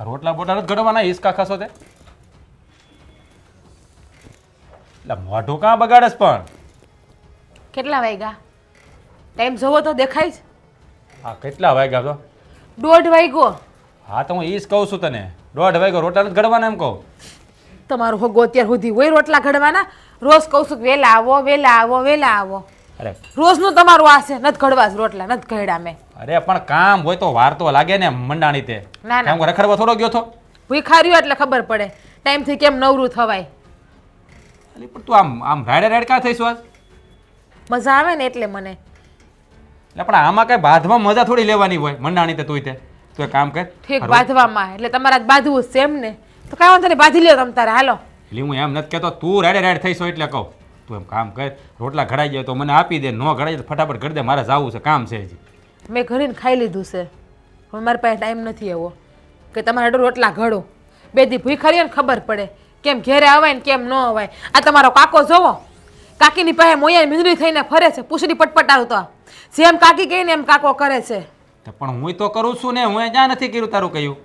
રોટલા બોટલા નથી ઘડવાના હિસકા ખાશો તે એટલે મોઢું કાં બગાડસ પણ કેટલા વાગ્યા ટાઈમ જોવો તો દેખાય જ હા કેટલા વાગ્યા તો 1:30 વાગ્યો. હા તો હું ઈ જ કહું છું તને 1:30 વાગ્યો રોટલા નથી ઘડવાના એમ કહું તમારું હોગો અત્યાર સુધી હોય રોટલા ઘડવાના? રોજ કહું છું કે વહેલા આવો વહેલા આવો વહેલા આવો. અરે રોજનું તમારું આ છે, નથી ઘડવા જ રોટલા, નથી ઘડ્યા મેં. અરે પણ કામ હોય તો વાર તો લાગે ને મંડાણી તે ના ના, કામ રખડવા થોડો ગયો તો ભૂખા રહ્યો એટલે ખબર પડે ટાઈમથી કેમ નવરું થવાય. અલી પણ તું આમ રાડે રાડ કાં થઈશું આજ મજા આવે ને એટલે મને. એટલે પણ આમાં કઈ બાંધવા મજા થોડી લેવાની હોય મંડાણી તે તું એક કામ કર ઠીક, બાંધવામાં એટલે તમારા જ બાંધવું જ છે એમ ને? તો કાંઈ વાંધો નહીં, બાંધી લ્યો તમ તારે. હાલો. એટલે હું એમ નથી કહેતો તું રાડે રાડ થઈશો એટલે કહું તું એમ કામ કર રોટલા ઘડાઈ જાય તો મને આપી દે, નો ઘડાઈ જાય તો ફટાફટ કરી દે, મારે જવું છે, કામ છે હજી. મેં ઘડીને ખાઈ લીધું છે, હવે મારી પાસે ટાઈમ નથી એવો કે તમારે રોટલા ઘડો. બે દી ભૂખા રહીએ ને ખબર પડે કેમ ઘેરે અવાય ને કેમ ન અવાય. આ તમારો કાકો જોવો, કાકીની પાસે મોયા મીંદડી થઈને ફરે છે, પૂછડી પટપટાવું તો જેમ કાકી કહીને એમ કાકો કરે છે. પણ હું તો કરું છું ને, હું ક્યાં નથી કર્યું તારું કહ્યું?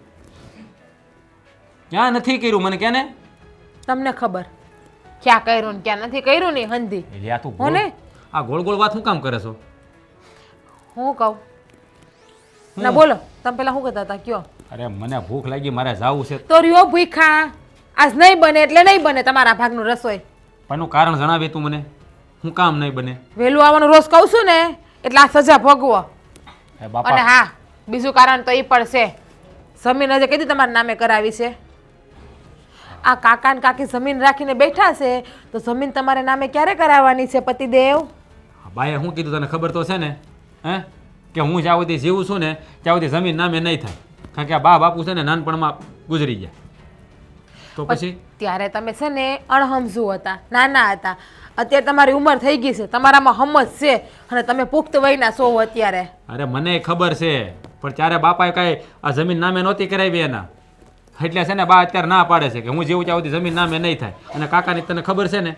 ક્યાં નથી કર્યું મને કે ને? તમને ખબર ક્યાં કર્યું ને ક્યાં નથી કર્યું ને હંધી. એટલે આ તું હું ને આ ગોળ ગોળ વાત શું કામ કરે છો? હું કહું ના બોલો, તમે પેલા શું કહેતા હતા કયો? અરે મને ભૂખ લાગી, મારે જાવું છે. તો રહ્યો ભૂખા, આજ નહીં બને એટલે નહીં બને તમારા ભાગનું રસોઈ. પણ એનું કારણ જણાવે તું મને, શું કામ નહીં બને? વહેલું આવવાનું રોજ કહું છું ને એટલે આ સજા ભોગવો. હે બાપા. અને હા, બીજું કારણ તો એ પણ છે, જમીન હજી કીધી તમારા નામે કરાવી છે. આ કાકા ને કાકી જમીન રાખીને બેઠા છે તો જમીન તમારે નામે ક્યારે કરાવવાની છે પતિદેવ? બાએ શું કીધું તને ખબર તો છે ને? હે કે હું જ્યાં સુધી જીવું છું ને ત્યાં સુધી જમીન નામે નહીં થાય, કારણ કે આ બા બાપુ છે ને નાનપણમાં ગુજરી ગયા. તો પછી ત્યારે તમે છે ને અણહમજુ હતા, નાના હતા. અત્યારે તમારી ઉંમર થઈ ગઈ છે, તમારામાં હમજ છે અને તમે પુખ્ત વયના છો અત્યારે. અરે મને ખબર છે, પણ ત્યારે બાપાએ કાંઈ આ જમીન નામે નહોતી કરાવી એના, એટલે છે ને બા અત્યારે ના પાડે છે કે હું જેવું ત્યાં સુધી જમીન નામે નહીં થાય. અને કાકાની તને ખબર છે ને?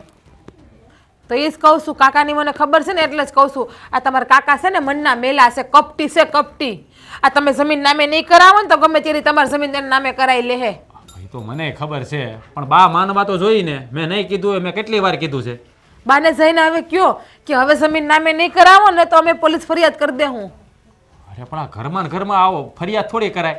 તો એ જ કહું છું, કાકાની મને ખબર છે ને એટલે જ કહું છું. આ તમારા કાકા છે ને મનના મેલા છે, કપટી છે કપટી. આ તમે જમીન નામે નહીં કરાવો ને તો ગમે ત્યારે તમારી જમીન તેના નામે કરાવી લે. એ તો મને ખબર છે, પણ બા માનવા તો જોઈ ને. મેં નહીં કીધું, મેં કેટલી વાર કીધું છે. બાને જઈને હવે કયો કે હવે જમીન નામે નહીં કરાવો ને તો અમે પોલીસ ફરિયાદ કરી દે. હું અરે પણ આ ઘરમાં ને ઘરમાં આવો ફરિયાદ થોડી કરાય.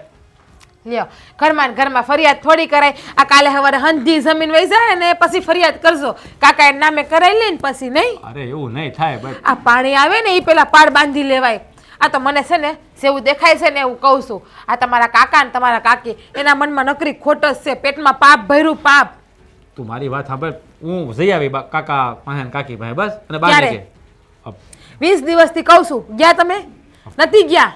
લ્યો, ઘરમાં ને ઘરમાં ફરિયાદ થોડી કરાય. આ કાલે સવારે હંધી જમીન વહી જાય ને પછી ફરિયાદ કરજો, કાકા એ નામે કરાવી લે ને પછી નહીં. અરે એવું નહીં થાય. બસ આ પાણી આવે ને એ પેલા પાડ બાંધી લેવાય. આ તો મને છે ને જેવું દેખાય છે ને એવું કહું છું. આ તમારા કાકા ને તમારા કાકી એના મનમાં નકરી ખોટ જ છે, પેટમાં પાપ ભર્યું પાપ. તું મારી વાત સાંભળ, હું જઈ આવી કાકા પાસે કાકી પાસે બસ. અને બા કે 20 દિવસથી કહું છું, ગયા તમે નથી ગયા.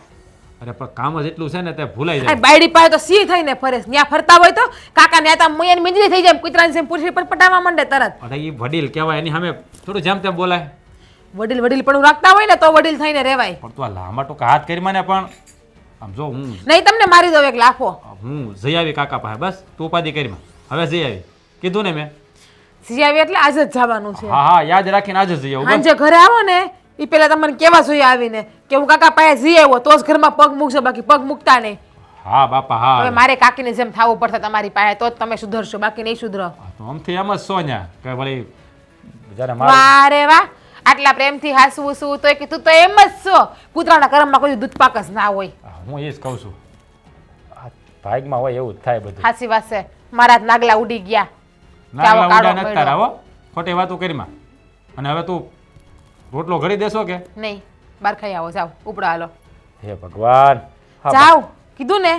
અરે પણ કામ જ એટલું છે ને તે ભૂલાઈ જાય. બાયડી પાસે તો સિંહ થઈને ફરે, ત્યાં ફરતા હોય તો કાકા ને આતા મોયાની મીંજરી થઈ જાય, કૂતરાની જેમ પૂછી પર પટાવવા માંડે તરત. અરે એ વડીલ કહેવાય, એની સામે થોડું જેમ તેમ બોલાય. વડીલ પણ રાખતા હોય ને તો વડીલ થઈને રહેવાય. પણ તું આ લાંબા ટૂંકા હાથ કરી મને, પણ આમ જો હું નહીં તમને મારી દઉં એક લાફો. હું જઈ આવી કાકા પાસે બસ, તું ઉપાધિ કરી હવે જઈ આવી કીધું ને મેં. જઈ આવી એટલે આજે જ જવાનું છે. હા હા યાદ રાખીને આજે જ જઈ આવું. સાંજે ઘરે આવો ને એ પેલા તમને કેવા જોઈએ આવીને કે હું કાકા પાસે જઈ આવ્યો તો જ ઘરમાં પગ મૂકશે, બાકી પગ મૂકતા નહીં. હા બાપા હા. હવે મારે કાકીને જેમ થવું પડશે તમારી પાસે તો જ તમે સુધરશો, બાકી નહીં સુધરો. તો આમથી એમ જ સોન્યા કે વળી જ્યારે વાહ રે વાહ, આટલા પ્રેમથી હાસવું શું તો કે તું તો એમ જ છો, કૂતરાના કર્મમાં કોઈ દૂધ પાક જ ના હોય. હું એ જ કહું છું, ભાગમાં હોય એવું જ થાય બધું. હાસી વાત છે, મારા જ નાગલા ઉડી ગયા. નાગલા ઉડા નથી તારા હો, ખોટી વાતો કરીમાં. અને હવે તું રોટલો ઘડી દેશો કે નહીં? બહાર ખાઈ આવો, જાઓ ઉપડા હાલો. હે ભગવાન, જાઓ કીધું ને.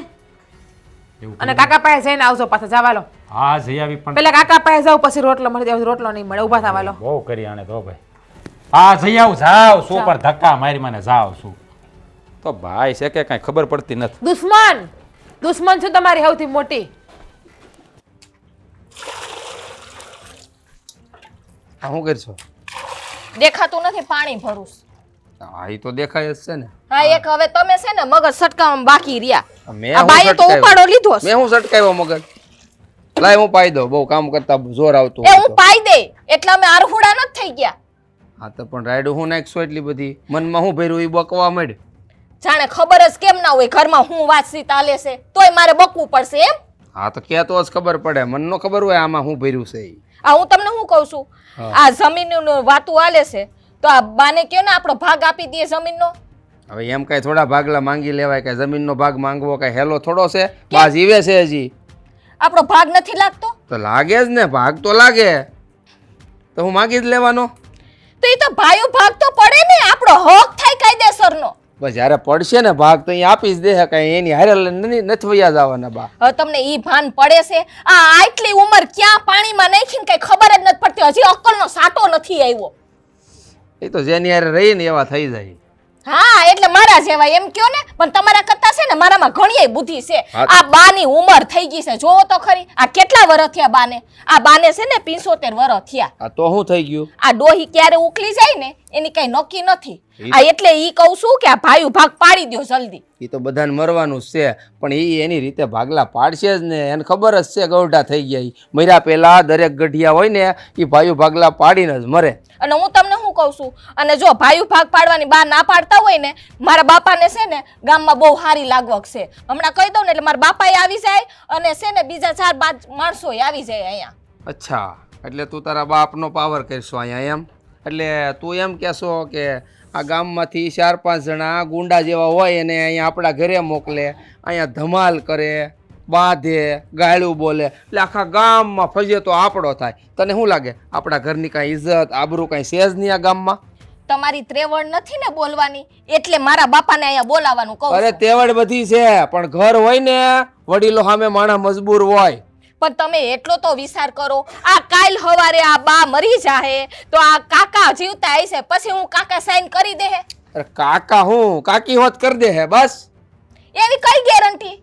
એવું અને કાકા પાસે જઈને આવજો પાછા, જવા લો. હા જઈ આવી. પણ પેલા કાકા પાસે જાવ પછી રોટલો મળે, રોટલો નહીં મળે, ઉભા થવા લો. બહુ કરી આને તો ભાઈ. હા જઈ આવું, જાવ શું પર ધક્કા મારી મને જાવ શું તો ભાઈ છે કે કઈ ખબર પડતી નથી. દુશ્મન છું તમારી સૌથી મોટી. આ શું કરશો? દેખાતું નથી, પાણી ભરું છું. હા એ તો દેખાય જ છે ને. હા એક હવે તમે છે ને મગજ સટકાવવામાં બાકી રહ્યા. મેં આ હું બાઈએ તો સટકાવ્યો? ઉપાડો લીધો છે. મેં હું સટકાવ્યો મગજ? લાય હું પાઈ દઉં, બહુ કામ કરતા જોર આવતું એ હોય હું તો. પાઈ દે એટલે અમે આરહુડા નથી થઈ ગયા. હા તો પણ રાયડું હું નાખશો એટલી બધી મનમાં હું ભર્યું એ બકવા માંડ. જાણે ખબર જ કેમ ના હોય ઘરમાં હું વાતચીત ચાલે છે તોય મારે બકવું પડશે એમ. હા તો ક્યાં તો જ ખબર પડે, મન નો ખબર હોય આમાં હું ભર્યું છે ઈ. આ હું તમને શું કહું છું, આ જમીનનું વાતું હાલે છે તો આ બાને કયો ને આપણો ભાગ આપી દઈએ જમીનનો. હવે એમ કઈ થોડા ભાગલા માંગી લેવાય, કઈ જમીનનો ભાગ માંગવો કઈ હેલો થોડો છે? બા જીવે છે હજી. આપણો ભાગ નથી લાગતો તો લાગે જ ને, ભાગ તો લાગે તો હું માંગી જ લેવાનો. તો એ તો ભાઈઓ ભાગ તો પડે ને, આપણો હક થાય કાયદેસરનો. બસ જ્યારે પડશે ને ભાગ તો અહીંયા આપી જ દે, કઈ એની હારે નથી વયા જવાના બા. હવે તમને ઈ ભાન પડે છે? આ આટલી ઉંમર ક્યાં પાણીમાં નાખીને કઈ ખબર જ નથી પડતી, હજી અક્કલનો સાટો નથી આવ્યો. એ તો જેની હારે રહી ને એવા થઈ જાય. હા એટલે મારા જેવા એમ કયો ને, પણ તમારા કરતા છે ને મારામાં ઘણી બુદ્ધિ છે. આ બાની ઉંમર થઈ ગઈ છે, જોવો તો ખરી. આ કેટલા વર્ષ થયા બાને? આ બાને છે ને 75 વર્ષ થયા. આ તો શું થઈ ગયું? આ ડોહી ક્યારે ઉકલી જાય ને એની કઈ નક્કી નથી. આ એટલે ઈ કહું છું કે આ ભાઈ ભાગ પાડી દો જલ્દી. એ તો બધાને મરવાનું જ છે, પણ એ એની રીતે ભાગલા પાડશે જ ને. એને ખબર જ છે ગૌઢા થઈ ગયા. ઈ મર્યા પહેલા દરેક ગઢિયા હોય ને એ ભાઈઓ ભાગલા પાડીને જ મરે. અને હું તમને શું કહું છું, અને જો ભાઈ ભાગ પાડવાની બા ના પાડતા હોય ને, મારા બાપાને છે ને ગામમાં બહુ સારી લાગવક છે. હમણાં કહી દઉં ને એટલે મારા બાપાએ આવી જાય અને છે ને બીજા 4-5 માણસો આવી જાય અહીંયા. અચ્છા, એટલે તું તારા બાપનો પાવર કરશો અહીંયા એમ? એટલે તું એમ કહેશો કે આ ગામમાંથી 4-5 જણા ગુંડા જેવા હોય અને અહીંયા આપણા ઘરે મોકલે, અહીંયા ધમાલ કરે, બાંધે, ગાળું બોલે, એટલે આખા ગામમાં ફજે તો આપણો થાય. તને શું લાગે આપણા ઘરની કાંઈ ઇજ્જત આબરૂ કાંઈ છે જ નહીં આ ગામમાં? તમારી ત્રેવડ નથી ને બોલવાની, એટલે મારા બાપાને અહીંયા બોલાવાનું કહું. અરે તેવડ બધી છે, પણ ઘર હોય ને વડીલો સામે માણસ મજબૂર હોય. પણ તમે એટલો તો વિચાર કરો, આ કાલ હવારે આ બા મરી જાહે તો આ કાકા જીવતા હશે, પછી હું કાકા સાઈન કરી દે? અરે કાકા હું કાકી હોત કરી દે હે બસ. એવી કઈ ગેરંટી?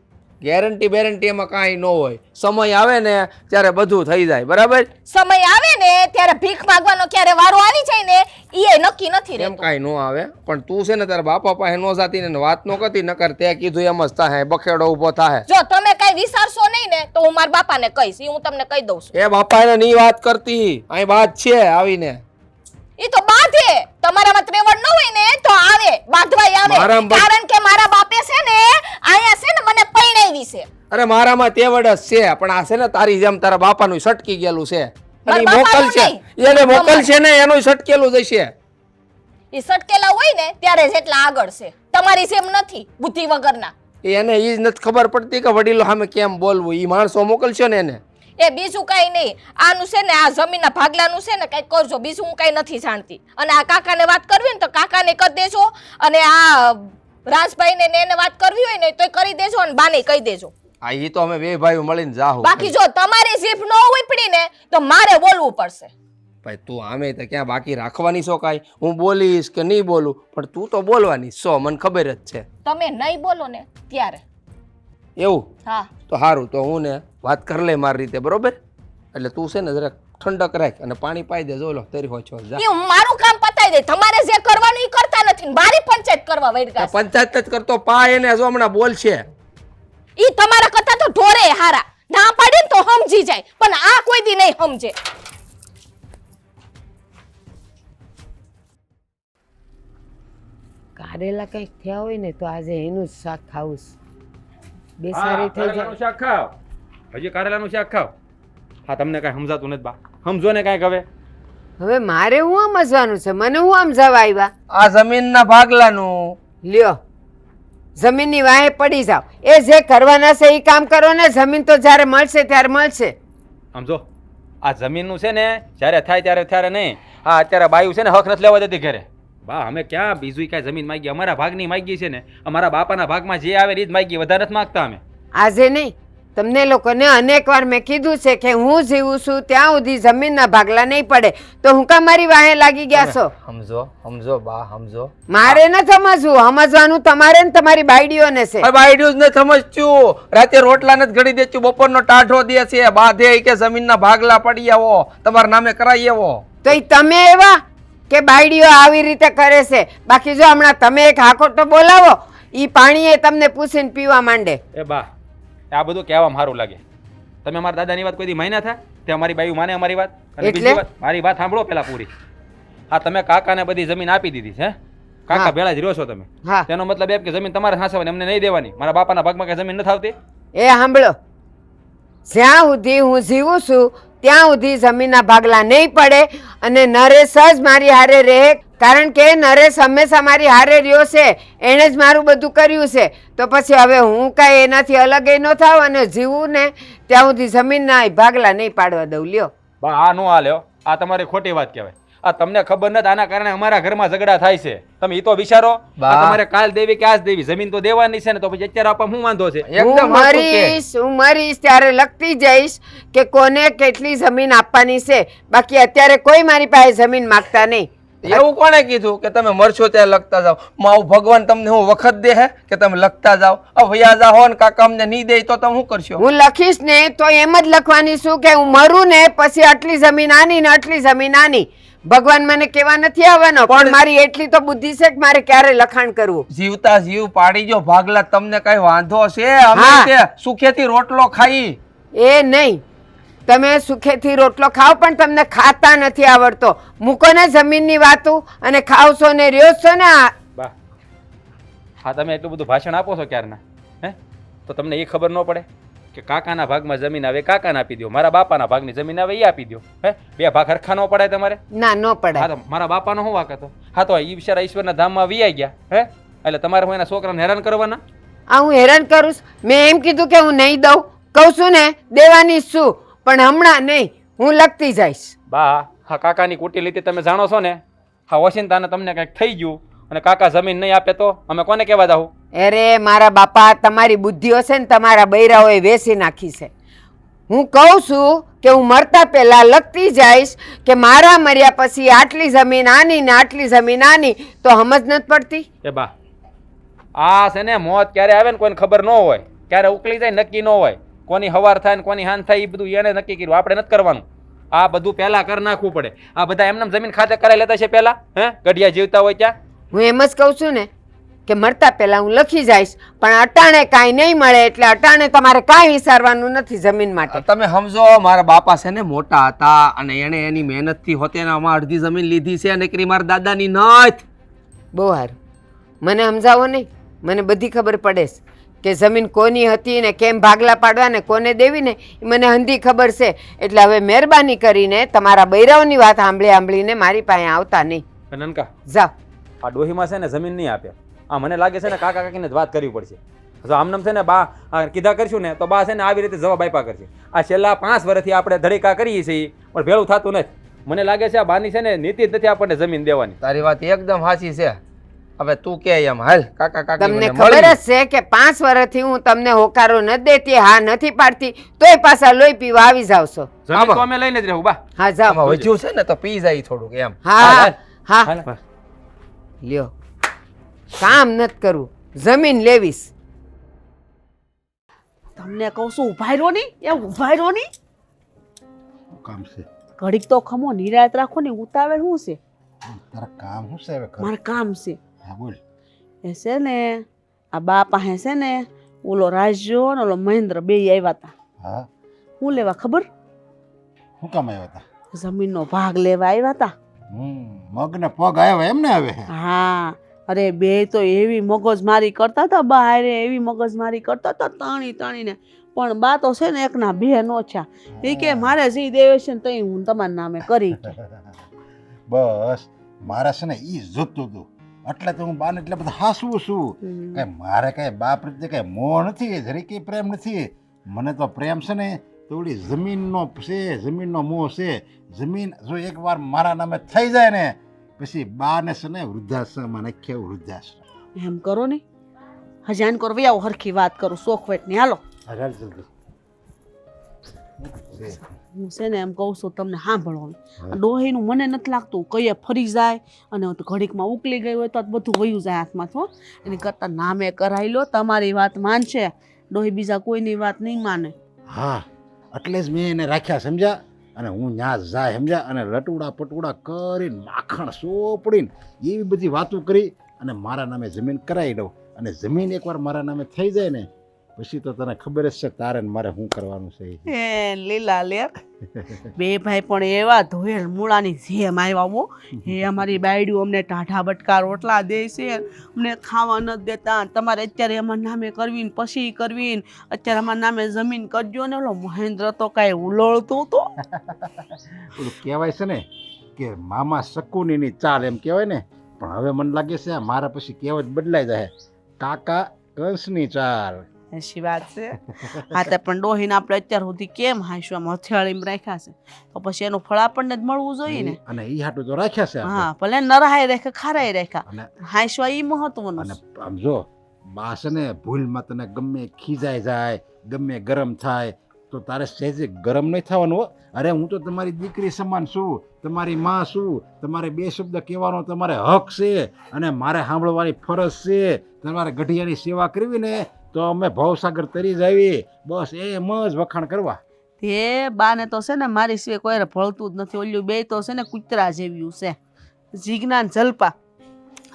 ગેરંટી બેરંટી એમાં કાંઈ ન હોય. સમય આવે ને ત્યારે બધું થઈ જાય. બરાબર? સમય આવે ને ત્યારે ભીખ માંગવાનો ક્યારે વારો આવી જાય ને એ નક્કી નથી એમ રહેતું. કાંઈ ન આવે, પણ તું છે ને તારા બાપા પાસે ન જાતી ને વાત ન કરતી, નકર તે કીધું એમ જ થાય, બખેડો ઊભો થાય. જો તમે કઈ વિચારશો નહીં ને તો હું મારા બાપાને કહીશ. ઈ હું તમને કહી દઉં છું. એ બાપા એને ની વાત કરતી, અહીં વાત છે આવીને. ઈ તો બાંધે. તમારામાં ત્રેવડ ન હોય ને તો આવે, બાંધવાય આવે. કારણ કે મારા બાપે છે ને અહીંયા છે ને મને પૈણાવી છે. અરે મારામાં તેવડ જ છે, પણ આ છે ને તારી જેમ તારા બાપાનું સટકી ગયેલું છે. અને ઈ મારા મોકલ છે, એને મોકલ છે ને એનું સટકેલું જ હશે. ઈ સટકેલા હોય ને ત્યારે જ એટલા આગળ છે, તમારી જેમ નથી બુદ્ધિ વગરના. એને ઈ જ નથી ખબર પડતી કે વડીલો સામે કેમ બોલવું. ઈ માણસો મોકલશો ને એને. એ બીજું કઈ નહીં, આનું છે ને આ જમીનના ભાગલાનું છે ને કઈ કરજો, બીજું હું કઈ નથી જાણતી. અને આ કાકાને વાત કરવી ને તો કાકાને કરી દેજો, અને આ રાજભાઈને ને એને વાત કરવી હોય ને તો કરી દેજો, અને બાને કહી દેજો. હા, ઈ તો અમે બે ભાઈઓ મળીને જાહું. બાકી જો તમારી જીભ ન ઉપડી ને તો મારે બોલવું પડશે. ભાઈ તું આમે તો ક્યાં બાકી રાખવાની છો કાંઈ? હું બોલીશ કે નહીં બોલું, પણ તું તો બોલવાની છો, મને ખબર જ છે. તમે નહીં બોલો ને ત્યારે. એવું? હા તો સારું, તો હું ને વાત કરી લે મારી રીતે. બરોબર? એટલે તું છે ને જરાક ઠંડક રાખ અને પાણી પાઈ દે. જો લો તરી હોય છો જા. હું મારું કામ પતાઈ દે. તમારે જે કરવાનું ઈ કરતા નથી ને મારી પંચાયત કરવા વળગા. પંચાયત જ કરતો પા એને જો હમણાં બોલશે. ઈ તમારા કરતા તો ઢોરે હારા. ના પાડે ને તો સમજી જાય, પણ આ કોઈ દી નહીં સમજે. કારેલા કંઈક થયા હોય ને તો આજે એનું જ શાક ખાવું છે. બે સારી થઈ જાય. શાક ખાવ, હજી કારેલાનું શાક ખાવ. હા, તમને કાંઈ સમજાતું નથી બા, સમજો ને કાંઈક હવે. હવે મારે હું સમજવાનું છે? મને હું સમજાવવા આવ્યા? આ જમીનના ભાગલાનું લ્યો, જમીનની વાહે પડી જાવ. એ જે કરવાના છે એ કામ કરો ને. જમીન તો જ્યારે મળશે ત્યારે મળશે. સમજો, આ જમીનનું છે ને જ્યારે થાય ત્યારે નહીં. હા, અત્યારે બાયું છે ને હક નથી લેવા દેતી ઘરે. બા અમે ક્યાં બીજું કાંઈ જમીન માગી? અમારા ભાગની માગી છે ને, અમારા બાપાના ભાગમાં જે આવે એ જ માગી, વધારે નથી માગતા અમે. આજે નહીં, તમને લોકોને અનેક વાર મેં કીધું છે કે હું જીવું છું ત્યાં સુધી જમીનના ભાગલા નહીં પડે. તો હું કાં મારી વાહે લાગી ગયા છો? સમજો સમજો બા, સમજો. મારે ન સમજવું, સમજવાનું તમારે ને તમારી બાયડીઓને છે. બાયડ્યું જ નથી સમજતું. રાતે રોટલા નથી ઘડી દેતું, બપોરનો ટાઢો દે છે, બાધે કે જમીનના ભાગલા પડી આવો, તમારા નામે કરાવી આવો. તો એ તમે એવા કે બાયડીઓ આવી રીતે કરે છે? બાકી જો હમણાં તમે એક હાકો તો બોલાવો, ઈ પાણી એ તમને પૂછીને પીવા માંડે. એ બા, આ બધું કહેવામાં સારું લાગે. તમે અમારા દાદાની વાત કોઈ દી માન્યા હતા? તે અમારી બાયું માને અમારી વાત? અને બીજી વાત, મારી વાત સાંભળો પેલા પૂરી. આ તમે કાકાને બધી જમીન આપી દીધી છે હે? કાકા હા. ભેળા જ રહ્યો છો તમે હા તેનો મતલબ એમ કે જમીન તમારે હાંસવાની અમને નહીં દેવાની મારા બાપાના ભાગમાં કઈ જમીન નથી આવતી એ સાંભળો, જ્યાં સુધી હું જીવું છું ત્યાં સુધી જમીનના ભાગલા નહીં પડે અને નરેશ જ મારી હારે રહે, કારણ કે નરેશ હંમેશા મારી હારે રહ્યો છે, એણે જ મારું બધું કર્યું છે. તો પછી હવે હું કાંઈ એનાથી અલગ ન થાવ અને જીવું ને ત્યાં સુધી જમીનના ભાગલા નહીં પાડવા દઉં. લ્યો બા આ નો હાલ્યો, આ તમારી ખોટી વાત કહેવાય. આ તમને ખબર નથી આના કારણે અમારા ઘરમાં ઝઘડા થાય છે. તમે એ તો વિચારો. આ બા. તમારે કાલ દેવી કે આજ દેવી જમીન તો દેવાની છે ને, તો પછી અત્યારે આપવા શું વાંધો છે? હું મરીશ ત્યારે લખતી જઈશ કે કોને કેટલી જમીન આપવાની છે. બાકી અત્યારે કોઈ મારી પાસે જમીન માંગતા નહીં. એવું કોણે કીધું કે તમે મરશો ત્યાં લખતા જાઓ? માવું ભગવાન તમને હું વખત દે હે કે તમે લખતા જાઓ? ભૈયા જાઓ ને કાકા અમને નહીં દે તો તમે શું કરશો? હું લખીશ ને તો એમ જ લખવાની છું કે હું મરું ને પછી આટલી જમીન આની ને આટલી જમીન આની. ભગવાન મને કેવા નથી આવવાનો, પણ મારી એટલી તો બુદ્ધિ છે કે મારે ક્યારે લખાણ કરવું. જીવતા જીવ પાડી જો ભાગલા, તમને કઈ વાંધો છે? અમે હા. તે સુખેથી રોટલો ખાઈ. એ નહીં, તમે સુખેથી રોટલો ખાઓ પણ તમને ખાતા નથી આવડતો. મૂકો ને જમીનની વાતો અને ખાવશો ને રહ્યો છો ને. બા હા તમે એટલું બધું ભાષણ આપો છો ક્યારના હે? તો તમને એ ખબર ન પડે કે કાકાના ભાગમાં જમીન આવે કાકાને આપી દો, મારા બાપાના ભાગની જમીન આવે એ આપી દો. હે બે ભાગ હરખા ન પડાય તમારે? ના ન હા પડાય. તો મારા બાપાનો શું વાક હતો? હા તો ઈ બિચારા ઈશ્વરના ધામમાં વી ગયા હે, એટલે તમારે હું એના છોકરાને હેરાન કરવાના? આ હું હેરાન કરું છું? મેં એમ કીધું કે હું નહીં દઉં? કહું છું ને દેવાની જ છું, પણ હમણાં નહીં, હું લખતી જઈશ. બા હા કાકાની કુટી લીધી તમે જાણો છો ને. હા ઓશિંતાને તમને કંઈક થઈ ગયું અને કાકા જમીન નહીં આપે તો અમે કોને કહેવા જાઉં? અરે મારા બાપા, તમારી બુદ્ધિઓ છે ને તમારા બૈરાઓએ વેચી નાખી છે. હું કહું છું કે હું મરતા પહેલા લખતી જઈશ કે મારા મર્યા પછી આટલી જમીન આની ને આટલી જમીન આની. તો સમજ નથી પડતી? એ બા આ છે ને મોત ક્યારે આવે ને કોઈને ખબર ન હોય, ક્યારે ઉકળી જાય નક્કી ન હોય. કોની હવાર થાય ને કોની હાન થાય એ બધું એને નક્કી કર્યું, આપણે નથી કરવાનું. આ બધું પહેલા કરી નાખવું પડે. આ બધા એમને જમીન ખાતે કરાવી લેતા છે પહેલા હે, ગઢિયા જીવતા હોય ત્યાં. હું એમ જ કહું છું ને કે મરતા પહેલા હું લખી જઈશ, પણ અટાણે કાંઈ નહીં મળે એટલે અટાણે તમારે કાંઈ વિચારવાનું નથી જમીન માટે. તમે સમજો, મારા બાપા છે ને મોટા હતા અને એને એની મહેનતથી હોતે આમાં અડધી જમીન લીધી છે અને એકરી મારા દાદાની નથી. બહુ સારું, મને સમજાવો નહીં, મને બધી ખબર પડે છે કે જમીન કોની હતી ને કેમ ભાગલા પાડવા ને કોને દેવી ને એ મને હંધી ખબર છે. એટલે હવે મહેરબાની કરીને તમારા બૈરાઓની વાત સાંભળીને મારી પાસે આવતા નહીં. નનકા જાઓ. આ ડોહીમાં છે ને જમીન નહીં આપે. આ મને લાગે છે ને કાકા કાકીને જ વાત કરવી પડશે. જો આમનામ છે ને બા કીધા કરશું ને તો બા છે ને આવી રીતે જવાબ આપ્યા કરશે. આ છેલ્લા 5 વર્ષથી આપણે ધડીકા કરીએ છીએ પણ ભેળું થતું નથી. મને લાગે છે આ બાની છે ને નીતિ જ નથી આપણને જમીન દેવાની. તારી વાત એકદમ સાચી છે. હવે તું કે એમ હાલ કાકા કાકી તમને મને ખબર મળી. જ છે કે 5 વર્ષથી હું તમને હોકારો નથી દેતી, હા નથી પાડતી, તોય પાછા લોહી પીવા આવી જાવ છો. જમીન તો અમે લઈને જ રહેવું બા. હા જાઓ. આમાં વધ્યું છે ને તો પી જાય થોડુંક એમ. હા હા હાલ. લ્યો, કામ નથી કરવું, જમીન લેવીશ. તમને કહું છું ઉભા રહ્યો નહીં, એ ઉભા રહ્યો નહીં. કામ છે ઘડીક તો ખમો નિરાયત રાખો ને, ઉતાવળ શું છે? તારા કામ શું છે હવે ખરું? મારે કામ છે. હા બોલ. એ છે ને આ બા પાસે છે ને ઓલો રાજ્યો ને ઓલો મહેન્દ્ર બે આવ્યા હતા. હા હું લેવા ખબર? શું કામ આવ્યા હતા? જમીનનો ભાગ લેવા આવ્યા હતા. મગને પગ આવ્યા એમ ને હવે? હા, અરે બે તો એવી મગજમારી કરતા હતા, બા હારે એવી મગજમારી કરતા હતા તાણી તાણીને. પણ બા તો છે ને એકના બે નો છે. એ કે મારે જે દેવે છે ને તઈ હું તમારા નામે કરી. બસ મારે છે ને ઈ જોતું હતું એટલે તો હું બાને એટલે બધા હાસવું છું. કઈ મારે કઈ બા પ્રત્યે કઈ મોહ નથી, જરી કઈ પ્રેમ નથી. મને તો પ્રેમ છે ને થોડી જમીનનો છે, જમીનનો મોહ છે. જમીન જો એકવાર મારા નામે થઈ જાય ને પછી બાને છે ને વૃદ્ધાશ્રમમાં નાખ્યા, વૃદ્ધાશ્રમ. એમ કરો ને, હજાન કરો આવો હરખી વાત કરું શોખ વેટ ની. હાલો હાલ જલ્દી. હું છે ને એમ કહું છું તમને સાંભળવાનું. ડોહીનું મને નથી લાગતું કઈએ ફરી જાય અને ઘડીકમાં ઉકલી ગઈ હોય તો બધું વયું જાય હાથમાંથી. હો, એની કરતાં નામે કરાવી લો, તમારી વાત માનશે ડોહી, બીજા કોઈની વાત નહીં માને. હા એટલે જ મેં એને રાખ્યા સમજ્યા. અને હું ત્યાં જાય સમજ્યા અને લટુડા પટુડા કરીને માખણ સોપડીને એવી બધી વાતો કરી અને મારા નામે જમીન કરાવી દઉં. અને જમીન એકવાર મારા નામે થઈ જાય ને પછી તો તને ખબર જ છે તારે ને મારે શું કરવાનું છે ઈ. હે લીલા લેર બે ભાઈ પણ એવા ધોયેલ મૂળાની જેમ આવ્યા હો. હે અમારી બાયડીઓ અમને ટાઢા બટકા રોટલા દે છે, અમને ખાવા નથી દેતા. તમારે અત્યારે અમારા નામે કરવી ને પછી કરવી ને અત્યારે અમારા નામે જમીન કરજો ને. ઓલો મહેન્દ્ર તો કાંઈ ઉલોળતું તો. ઓલું કહેવાય છે ને કે મામા શકુનીની ચાલ એમ કહેવાય ને, પણ હવે મને લાગે છે આ મારા પછી કહેવત બદલાઈ જાય, કાકા કંસની ચાલ. એસી વાત છે. હા તો પણ ડોહીને આપણે અત્યાર સુધી કેમ હાંસવા આમ હથિયાળીમાં રાખ્યા છે, તો પછી એનું ફળ આપણને જ મળવું જોઈએ ને. અને ઈ હાટું તો રાખ્યા છે આપણે. હા ભલે નરાય રાખ્યા ખારાય રાખ્યા, અને હાંસવા ઈ મહત્વનું અને છે. આમ જો બા છે ને ભૂલમાં તને ગમે ખીજાઈ જાય, ગમે ગરમ થાય તો તારે સહેજે ગરમ નહીં થવાનું હો. અરે હું તો તમારી દીકરી સમાન છું, તમારી માં છું, તમારે બે શબ્દ કહેવાનો તમારે હક છે અને મારે સાંભળવાની ફરજ છે. તમારે ગઢિયાની સેવા કરવી ને તો અમે ભવસાગર તરી જાવી, બસ એમ જ વખાણ કરવા. તે બાને તો છે ને મારી સિવાય કોઈ ભળતું જ નથી. ઓલું બે તો છે ને કૂતરા જેવ્યું છે, જીજ્ઞાન જલપા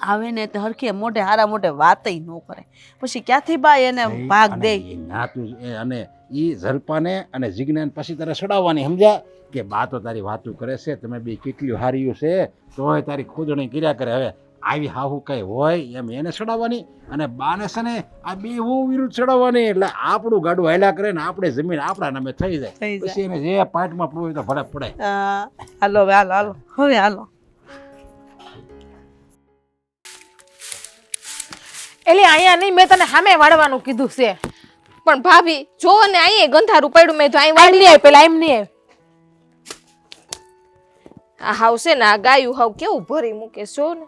આવે ને તે હરખે મોઢે હારા મોઢે વાતય ન કરે. પછી ક્યાંથી બા એને ભાગ દે. અને ઈ નાતું અને ઈ ઝલપાને અને જિજ્ઞાન પછી તારે સડાવવાની, સમજ્યા કે બા તો તારી વાતું કરે છે, તમે બે કેટલી હાર્યું છે તોય તારી ખોદણી કર્યા કરે. હવે આવી હાહુ કઈ હોય એમ એને સડાવવાની અને બાને છે ને આ બે હું વિરુદ્ધ સડાવવાની, એટલે આપણું ગાડું હાલ્યા કરે ને આપણે જમીન આપણા નામે થઈ જાય. થઈ જાય. પછી એને જે પાટમાં પડવું હોય તો ભલે પડાય. હાલો હવે હાલો હાલો હવે હાલો. એટલે અહીંયા નહીં, મેં તને સામે વાળવાનું કીધું છે. પણ ભાભી જો ને અહીંયા ગંધારું પડ્યું, મેં તો અહીં એમ વાળી નહીં આવે, પેલા એમ નહીં આવે. આ હાવ છે ને આ ગાયું હાવ કેવું ભરી મૂકે છો ને.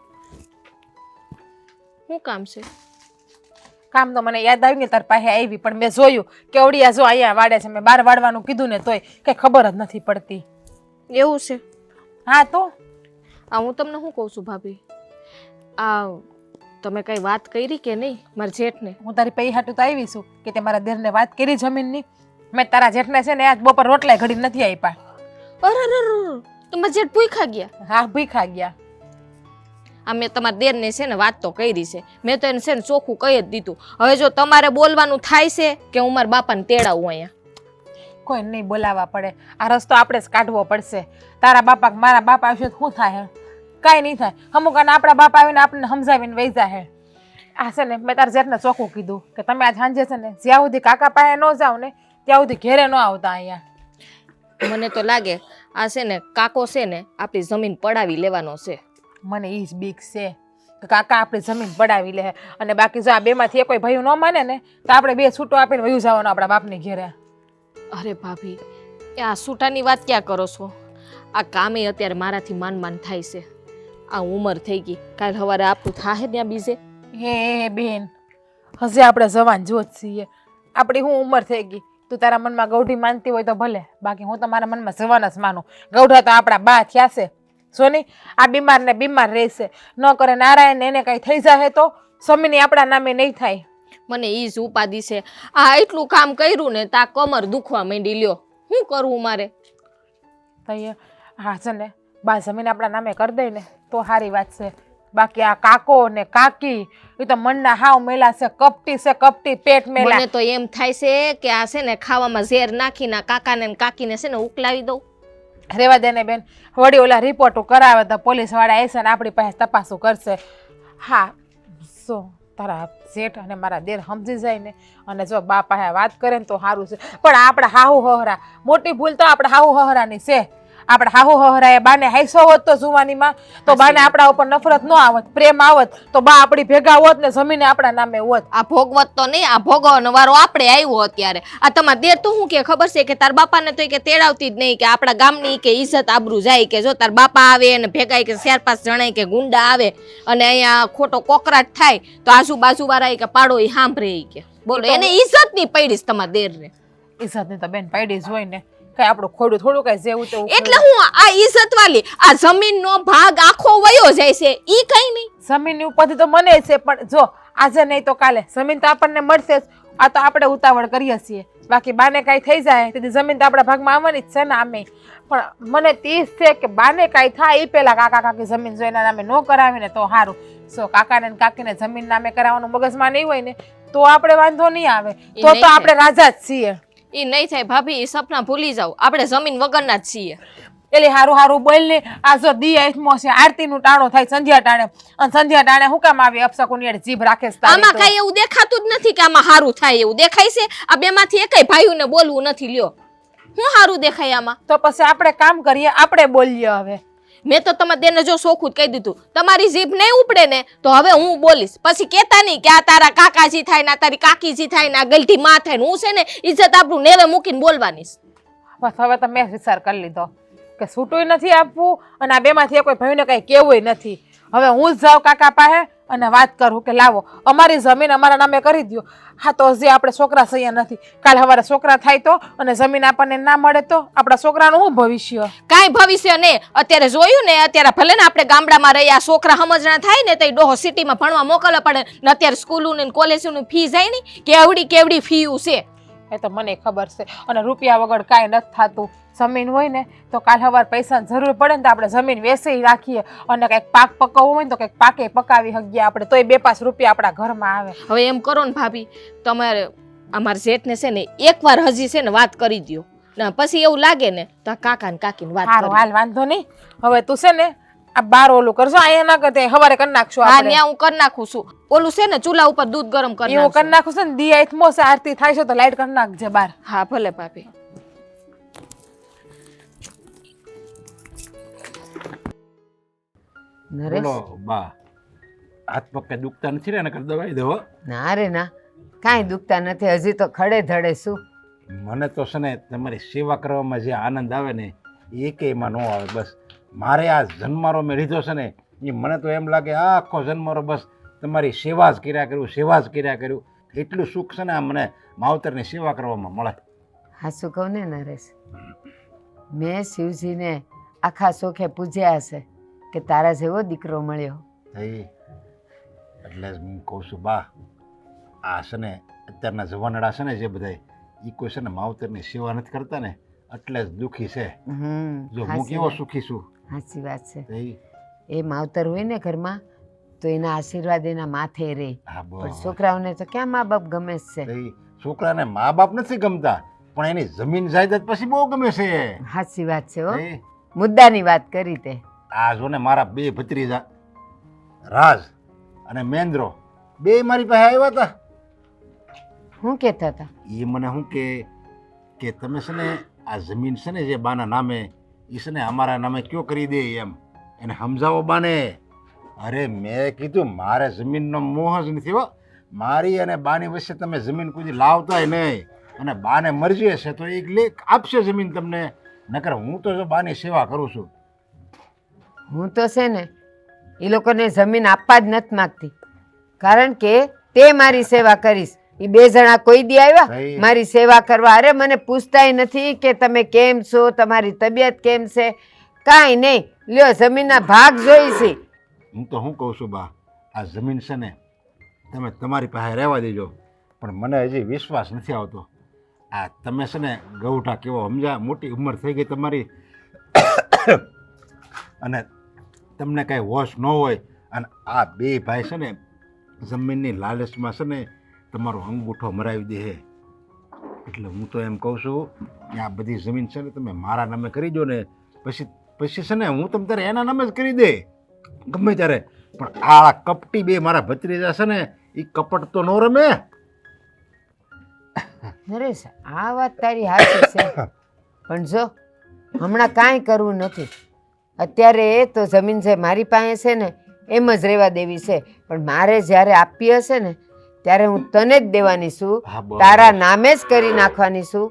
શું કામ છે? કામ તો મને યાદ આવ્યું ને તાર પાસે આવી, પણ મેં જોયું કે ઓડિયા જો અહીંયા વાડે છે. મેં બહાર વાળવાનું કીધું ને તોય કઈ ખબર જ નથી પડતી. એવું છે? હા તો આ હું તમને શું કહું છું ભાભી, આ તમે કઈ વાત કરી કે નહીં મારા જેઠને? હું તારી પૈ હાટું તો આવી છું કે તે મારા દેરને વાત કરી જમીનની. મેં તારા જેઠને છે ને આજ બપોર રોટલા ઘડી નથી આપ્યા. અરે તમારા જેઠ ભૂખા ગયા? હા ભૂખા ગયા. આ મેં તમારા દેરને છે ને વાત તો કરી છે, મેં તો એને છે ને ચોખ્ખું કહી જ દીધું. હવે જો તમારે બોલવાનું થાય છે કે હું મારા બાપાને તેડાવું અહીંયા, કોઈ નહીં બોલાવવા પડે. આ રસ્તો આપણે જ કાઢવો પડશે. તારા બાપા મારા બાપા આવશે તો શું થાય? કાંઈ નહીં થાય. અમુક આને આપણા બાપા આવીને આપણને સમજાવીને વહી જાય. આ છે ને મેં તારા જેઠને ચોખ્ખું કીધું કે તમે આજ સાંજે છે ને જ્યાં સુધી કાકા પાસે ન જાઓ ને ત્યાં સુધી ઘેરે ન આવતા અહીંયા. મને તો લાગે આ છે ને કાકો છે ને આપણી જમીન પડાવી લેવાનો છે. મને એ જ બીક છે કે કાકા આપણી જમીન પડાવી લે, અને બાકી જો આ બેમાંથી કોઈ ભાઈ ન માને ને તો આપણે બે છૂટો આપીને વયું જવાનું આપણા બાપની ઘેરે. અરે ભાભી એ આ સૂટાની વાત ક્યાં કરો છો? આ કામે અત્યારે મારાથી માન થાય છે. આ ઉંમર થઈ ગઈ, કાલ સવારે આપણું થાહે ત્યાં બીજે. હે બેન, હજી આપણે જવાન જો જ છીએ. આપણી હું ઉંમર થઈ ગઈ. તું તારા મનમાં ગૌઢી માનતી હોય તો ભલે, બાકી હું તો મારા મનમાં જવાન જ માનું. ગૌઢા તો આપણા બા થયા છે. સોની આ બીમાર ને બીમાર રહેશે, ન કરે નારાયણ એને કઈ થઈ જાય તો સમીની આપણા નામે નહીં થાય. મને ઈ જ ઉપાધિ છે. આ એટલું કામ કર્યું ને તા કમર દુખવા માંડી લ્યો. શું કરવું મારે? તઈએ હા છે ને બા જમીન આપણા નામે કરી દઈ ને તો સારી વાત છે. બાકી આ કાકો ને કાકી એ તો મનના હાવ મેલા છે, કપટી છે, કપટી પેટ મેલા. મને તો એમ થાય છે કે આ છે ને ખાવામાં ઝેર નાખીને કાકાને ને કાકીને છે ને ઉકલાવી દઉં. રેવા દે ને બેન, વળી ઓલા રિપોર્ટો કરાવે તો પોલીસ વાળા આવશે ને આપણી પાસે તપાસો કરશે. હા શું તારા જેઠ અને મારા દેર સમજી જાય ને અને જો બા પાસે વાત કરે ને તો સારું છે. પણ આપણા હાહુ હહરા મોટી ભૂલ તો આપણા હાહુ હહરાની છે. આપણે હાહુ હહરાએ બાને હાઈસો હોત તો જુવાનીમાં તો બાને આપણા ઉપર નફરત ન આવત, પ્રેમ આવત તો બા આપણી ભેગા હોત ને જમીને આપણા નામે હોત. આ ભોગવત તો નહીં, આ ભોગવવાનો વારો આપણે આવ્યો અત્યારે. આ તમારા દેર તો શું કે ખબર છે કે તાર બાપાને તો કે તેડાવતી જ નહીં, કે આપણા ગામની કે ઇજ્જત આબરૂ જાય, કે જો તાર બાપા આવે અને ભેગા કે 4-5 જણા કે ગુંડા આવે અને અહીંયા ખોટો કોકરાટ થાય તો આજુબાજુ વાળા કે પાડો એ સાંભળે કે બોલો એને ઇજ્જત નહીં પડીશ તમારા દેરને. ઇજ્જતની તો બેન પડી જ હોય ને, કઈ આપણું ખોડું થોડું કઈ જેવું તેવું. એટલે હું આ ઇજ્જત વાળી આ જમીનનો ભાગ આખો વયો જાય છે ઈ કઈ નહીં. જમીનની ઉપરથી તો મને છે, પણ જો આજે નહીં તો કાલે જમીન તો આપણને મળશે જ. આ તો આપણે ઉતાવળ કરીએ છીએ, બાકી બાને કાંઈ થઈ જાય તેથી જમીન તો આપણા ભાગમાં આવવાની જ છે ને આમે. પણ મને તીસ છે કે બાને કાંઈ થાય એ પહેલા કાકા કાકી જમીન જો એના નામે ન કરાવીને તો સારું. સો કાકાને ને કાકીને જમીન નામે કરાવવાનું મગજમાં નહીં હોય ને તો આપણે વાંધો નહીં આવે એ તો નહીં તો આપણે રાજા જ છીએ એ નહીં થાય ભાભી, એ સપના ભૂલી જાવ, આપણે જમીન વગરના જ છીએ. એટલે હારું હારું બોલ ને આ જો દી આત્મો છે આરતીનું ટાણો થાય સંધ્યા ટાણે અને સંધ્યા ટાણે હું કામ આવી અપશકુની જીભ રાખે છે તારી આમાં તો? કઈ એવું દેખાતું જ નથી કે આમાં સારું થાય એવું દેખાય છે. આ બેમાંથી એકેય ભાઈઓને બોલવું નથી, લ્યો હું સારું દેખાય આમાં? તો પછી આપણે કામ કરીએ, આપણે બોલીએ હવે. મેં તો તમે તેને જો સોખું જ કહી દીધું, તમારી જીભ નહીં ઉપડે ને તો હવે હું બોલીશ. પછી કેતા નહીં કે આ તારા કાકાજી થાય ને આ તારી કાકીજી થાય ને આ ગલઢી માં થાય ને. હું છે ને ઇજ્જત આપણું નેવે મૂકીને બોલવાની. બસ હવે તો મેં વિચાર કરી લીધો કે છૂટું નથી આપવું અને આ બેમાંથી કોઈ ભાઈને કઈ કેવું નથી. હવે હું જ જાઉં કાકા પાસે અને વાત કરું કે લાવો અમારી જમીન અમારા નામે કરી દો. હા તો હજી આપણે છોકરા સૈયા નથી, કાલ સવારે છોકરા થાય તો અને જમીન આપણને ના મળે તો આપણા છોકરાનું શું ભવિષ્ય? કાંઈ ભવિષ્ય નહીં. અત્યારે જોયું ને, અત્યારે ભલે ને આપણે ગામડામાં રહ્યા, છોકરા સમજણા થાય ને તો એ ડોહો સિટીમાં ભણવા મોકલવા પડે ને. અત્યારે સ્કૂલોની ને કોલેજોની ફી જાય ને કેવડી કેવડી ફીયું છે. એ તો મને ખબર છે અને રૂપિયા વગર કાંઈ નથી થતું. જમીન હોય ને તો કાલ સવાર પૈસાની જરૂર પડે ને તો આપણે જમીન વેચી રાખીએ અને કંઈક પાક પકવવો હોય ને તો કંઈક પાકે પકાવી શકીએ આપણે, તોય 2-5 રૂપિયા આપણા ઘરમાં આવે. હવે એમ કરો ને ભાભી, તમારે અમારા જેઠને છે ને એકવાર હજી છે ને વાત કરી દ્યો ને પછી એવું લાગે ને તો આ કાકા ને કાકીને વાત સારું કરી. હાલ વાંધો નહીં. હવે તું છે ને આ બાર ઓલું કરશો, અહીંયા ના કરતે સવારે કરી નાખશું હા, આપણે. ત્યાં હું કરી નાખું છું. ઓલું છે ને ચૂલા ઉપર દૂધ ગરમ કરી એવું કરી નાખું. નાખું છે ને દી આત્મો છે આરતી થાય છે તો લાઈટ કરી નાખજે બાર. હા ભલે ભાભી. નરેશ બોલો બા, હાથ પગ કઈ દુખતા નથી ને? નકર દવાઈ દો. ના રે ના, કાંઈ દુખતા નથી, હજી તો ખડે ધડે શું. મને તો છે ને તમારી સેવા કરવામાં જે આનંદ આવે ને એ એમાં ન આવે. બસ મારે આ જન્મારો મેં લીધો છે ને એ મને તો એમ લાગે આ આખો જન્મારો બસ તમારી સેવા જ કર્યા કર્યું, સેવા જ કર્યા કર્યું. એટલું સુખ છે ને આ મને માવતરની સેવા કરવામાં મળે. હા શું કહું ને નરેશ, મેં શિવજીને આખા શોખે પૂજ્યા હશે કે તારા જેવો દીકરો મળ્યો. થઈ એટલે જ હું કહું છું બા, આ છે ને અત્યારના જવાનડા છે ને જે બધા એ કોઈ છે ને માવતરની સેવા નથી કરતા ને એટલે જ દુઃખી છે. જો હું કેવો સુખી છું. સાચી વાત છે. થઈ એ માવતર હોય ને ઘરમાં તો એના આશીર્વાદ એના માથે રહે. હા પણ છોકરાઓને તો ક્યાં મા બાપ ગમે જ છે. થઈ છોકરાને મા બાપ નથી ગમતા પણ એની જમીન જાયદાદ પછી બહુ ગમે છે. સાચી વાત છે હો, થઈ મુદ્દાની વાત કરી તે. આ જો ને મારા 2 ભત્રીજા રાજ અને મહેન્દ્રો 2 મારી પાસે આવ્યા હતા. શું કહેતા હતા? એ મને શું કે તમે છે ને આ જમીન છે ને જે બાના નામે એ છે ને અમારા નામે કયો કરી દે એમ એને સમજાવો બાને. અરે મેં કીધું મારે જમીનનો મોહ જ નથી હો, મારી અને બાની વચ્ચે તમે જમીન કોઈ લાવતાય નહીં અને બાને મરજી હશે તો એક લેખ આપશે જમીન તમને. નકર હું તો જો બાની સેવા કરું છું. હું તો છે ને એ લોકોને જમીન આપવા જ નથી માગતી, કારણ કે તે મારી સેવા કરીશ. એ 2 જણા કોઈ દી આવ્યા ભાઈ. મારી સેવા કરવા? અરે મને પૂછતાય નથી કે તમે કેમ છો, તમારી તબિયત કેમ છે, કાંઈ નહીં. લ્યો જમીનના ભાગ જોઈ છે. હું તો શું કહું છું બા, આ જમીન છે ને તમે તમારી પાસે રહેવા દેજો, પણ મને હજી વિશ્વાસ નથી આવતો. આ તમે છે ને ગૌઠા કેવો સમજ્યા, મોટી ઉંમર થઈ ગઈ તમારી અને તમને કાંઈ હોશ ન હોય અને આ 2 ભાઈ છે ને જમીનની લાલચમાં છે ને તમારો અંગૂઠો મરાવી દે. એટલે હું તો એમ કહું છું કે આ બધી જમીન છે ને તમે મારા નામે કરી દો ને પછી છે ને હું તમ તારે એના નામે જ કરી દે ગમે ત્યારે. પણ આ કપટી 2 મારા ભત્રીજા છે ને એ કપટ તો ન રમે. નરેશ આ વાત તારી સાચી છે, પણ જો હમણાં કાંઈ કરવું નથી. અત્યારે તો જમીન જે મારી પાસે છે ને એમ જ રહેવા દેવી છે, પણ મારે જ્યારે આપવી હશે ને ત્યારે હું તને જ દેવાની છું, હા, બરાબર. તારા નામે જ કરી નાખવાની છું.